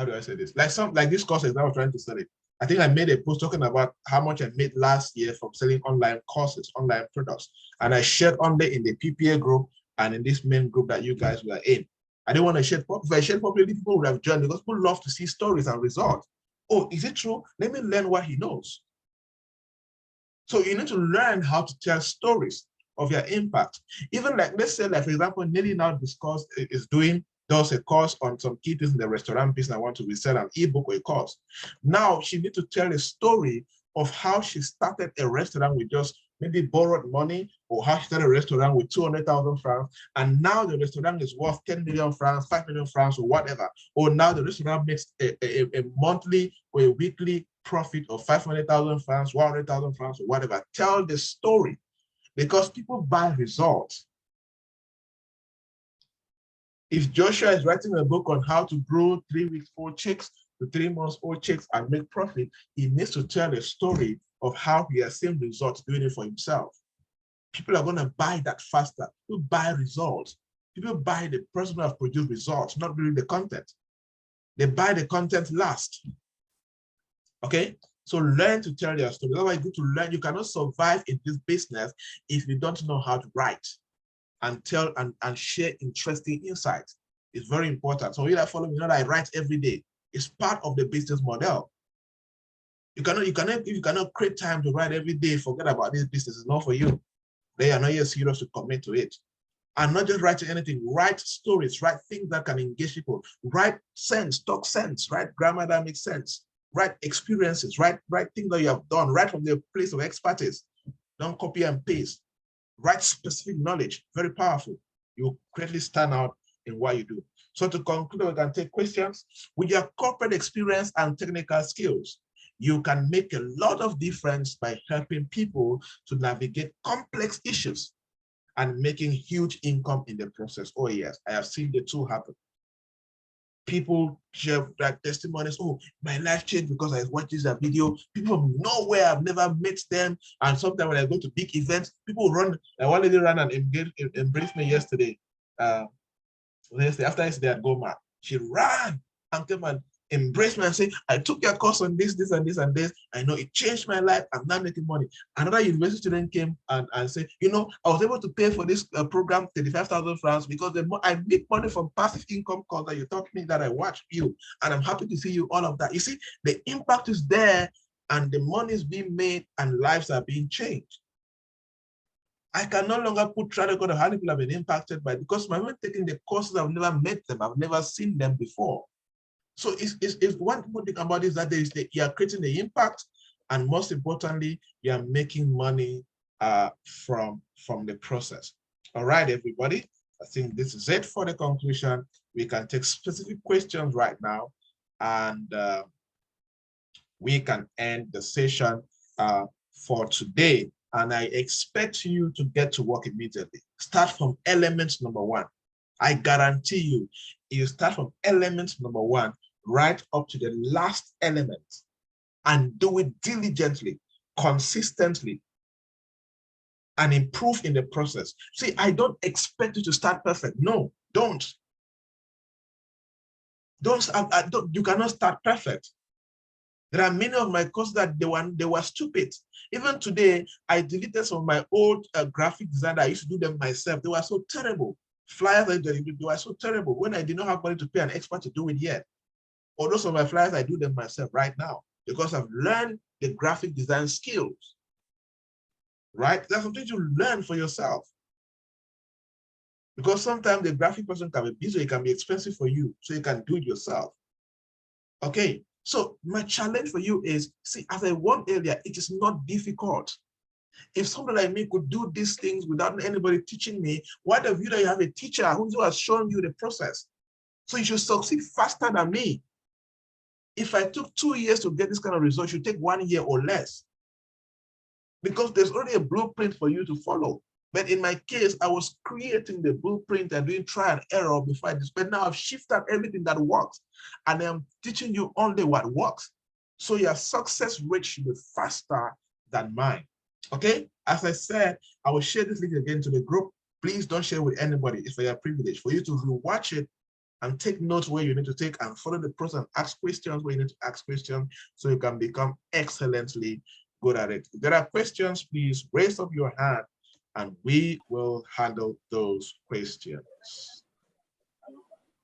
do I say this? Like this course example, I'm trying to sell it. I think I made a post talking about how much I made last year from selling online courses, online products. And I shared on there in the PPA group and in this main group that you guys were in. I didn't want to share properly. If I shared properly, people would have joined because people love to see stories and results. Oh, is it true? Let me learn what he knows. So you need to learn how to tell stories of your impact. Even like, let's say, like, for example, Nelly now does a course on some key things in the restaurant business. I want to resell an ebook or a course. Now she needs to tell a story of how she started a restaurant with just maybe borrowed money, or how she started a restaurant with 200,000 francs, and now the restaurant is worth 10 million francs, 5 million francs, or whatever. Or now the restaurant makes a monthly or a weekly profit of 500,000 francs, 100,000 francs, or whatever. Tell the story, because people buy results. If Joshua is writing a book on how to grow 3 weeks old chicks to 3 months old chicks and make profit, he needs to tell a story of how he has seen results doing it for himself. People are going to buy that faster. People buy results. People buy the person who has produced results, not really the content. They buy the content last. Okay? So learn to tell your story. That's why you need to learn. You cannot survive in this business if you don't know how to write and tell and share interesting insights. It's very important. So you that follow me, you know that I write every day. It's part of the business model. If you cannot create time to write every day, forget about this business. It's not for you. They are not yet serious to commit to it. And not just writing anything, write stories, write things that can engage people, write sense, talk sense, write grammar that makes sense, write experiences, write things that you have done, write from the place of expertise. Don't copy and paste. Write specific knowledge, very powerful. You greatly stand out in what you do. So to conclude, we can take questions. With your corporate experience and technical skills, you can make a lot of difference by helping people to navigate complex issues and making huge income in the process. Oh yes, I have seen the two happen. People share like testimonies. Oh, my life changed because I watched this video. People from nowhere, I've never met them. And sometimes when I go to big events, people run. One lady ran and embraced me yesterday. After yesterday at Goma, she ran and came and embraced me and said, I took your course on this, this, and this, and this. I know it changed my life. I'm now making money. Another university student came and said, you know, I was able to pay for this program 35,000 francs because I make money from passive income calls that you taught me that I watched you. And I'm happy to see you, all of that. You see, the impact is there and the money is being made and lives are being changed. I can no longer put track record of how people have been impacted by, because my men taking the courses, I've never met them, I've never seen them before. So it's one good thing about this, that you are creating the impact, And most importantly, you are making money from the process. All right, everybody. I think this is it for the conclusion. We can take specific questions right now, and we can end the session for today. And I expect you to get to work immediately. Start from element number 1. I guarantee you, you start from element number 1 right up to the last element and do it diligently, consistently, and improve in the process. See, I don't expect you to start perfect. No, don't. You cannot start perfect. There are many of my courses that they were stupid. Even today, I deleted some of my old graphic design. I used to do them myself. They were so terrible. Flyers, they were so terrible when I did not have money to pay an expert to do it yet. Although some of my flyers, I do them myself right now because I've learned the graphic design skills. Right? That's something you learn for yourself. Because sometimes the graphic person can be busy, it can be expensive for you, so you can do it yourself. Okay, so my challenge for you is, see, as I warned earlier, it is not difficult. If somebody like me could do these things without anybody teaching me, what of you that you have a teacher who has shown you the process? So you should succeed faster than me. If I took 2 years to get this kind of result, it should take 1 year or less. Because there's already a blueprint for you to follow. But in my case, I was creating the blueprint and doing try and error before I did. But now I've shifted everything that works, and I'm teaching you only what works. So your success rate should be faster than mine. Okay? As I said, I will share this link again to the group. Please don't share with anybody. It's for your privilege. For you to watch it and take notes where you need to take and follow the process and ask questions where you need to ask questions so you can become excellently good at it. If there are questions, please raise up your hand and we will handle those questions.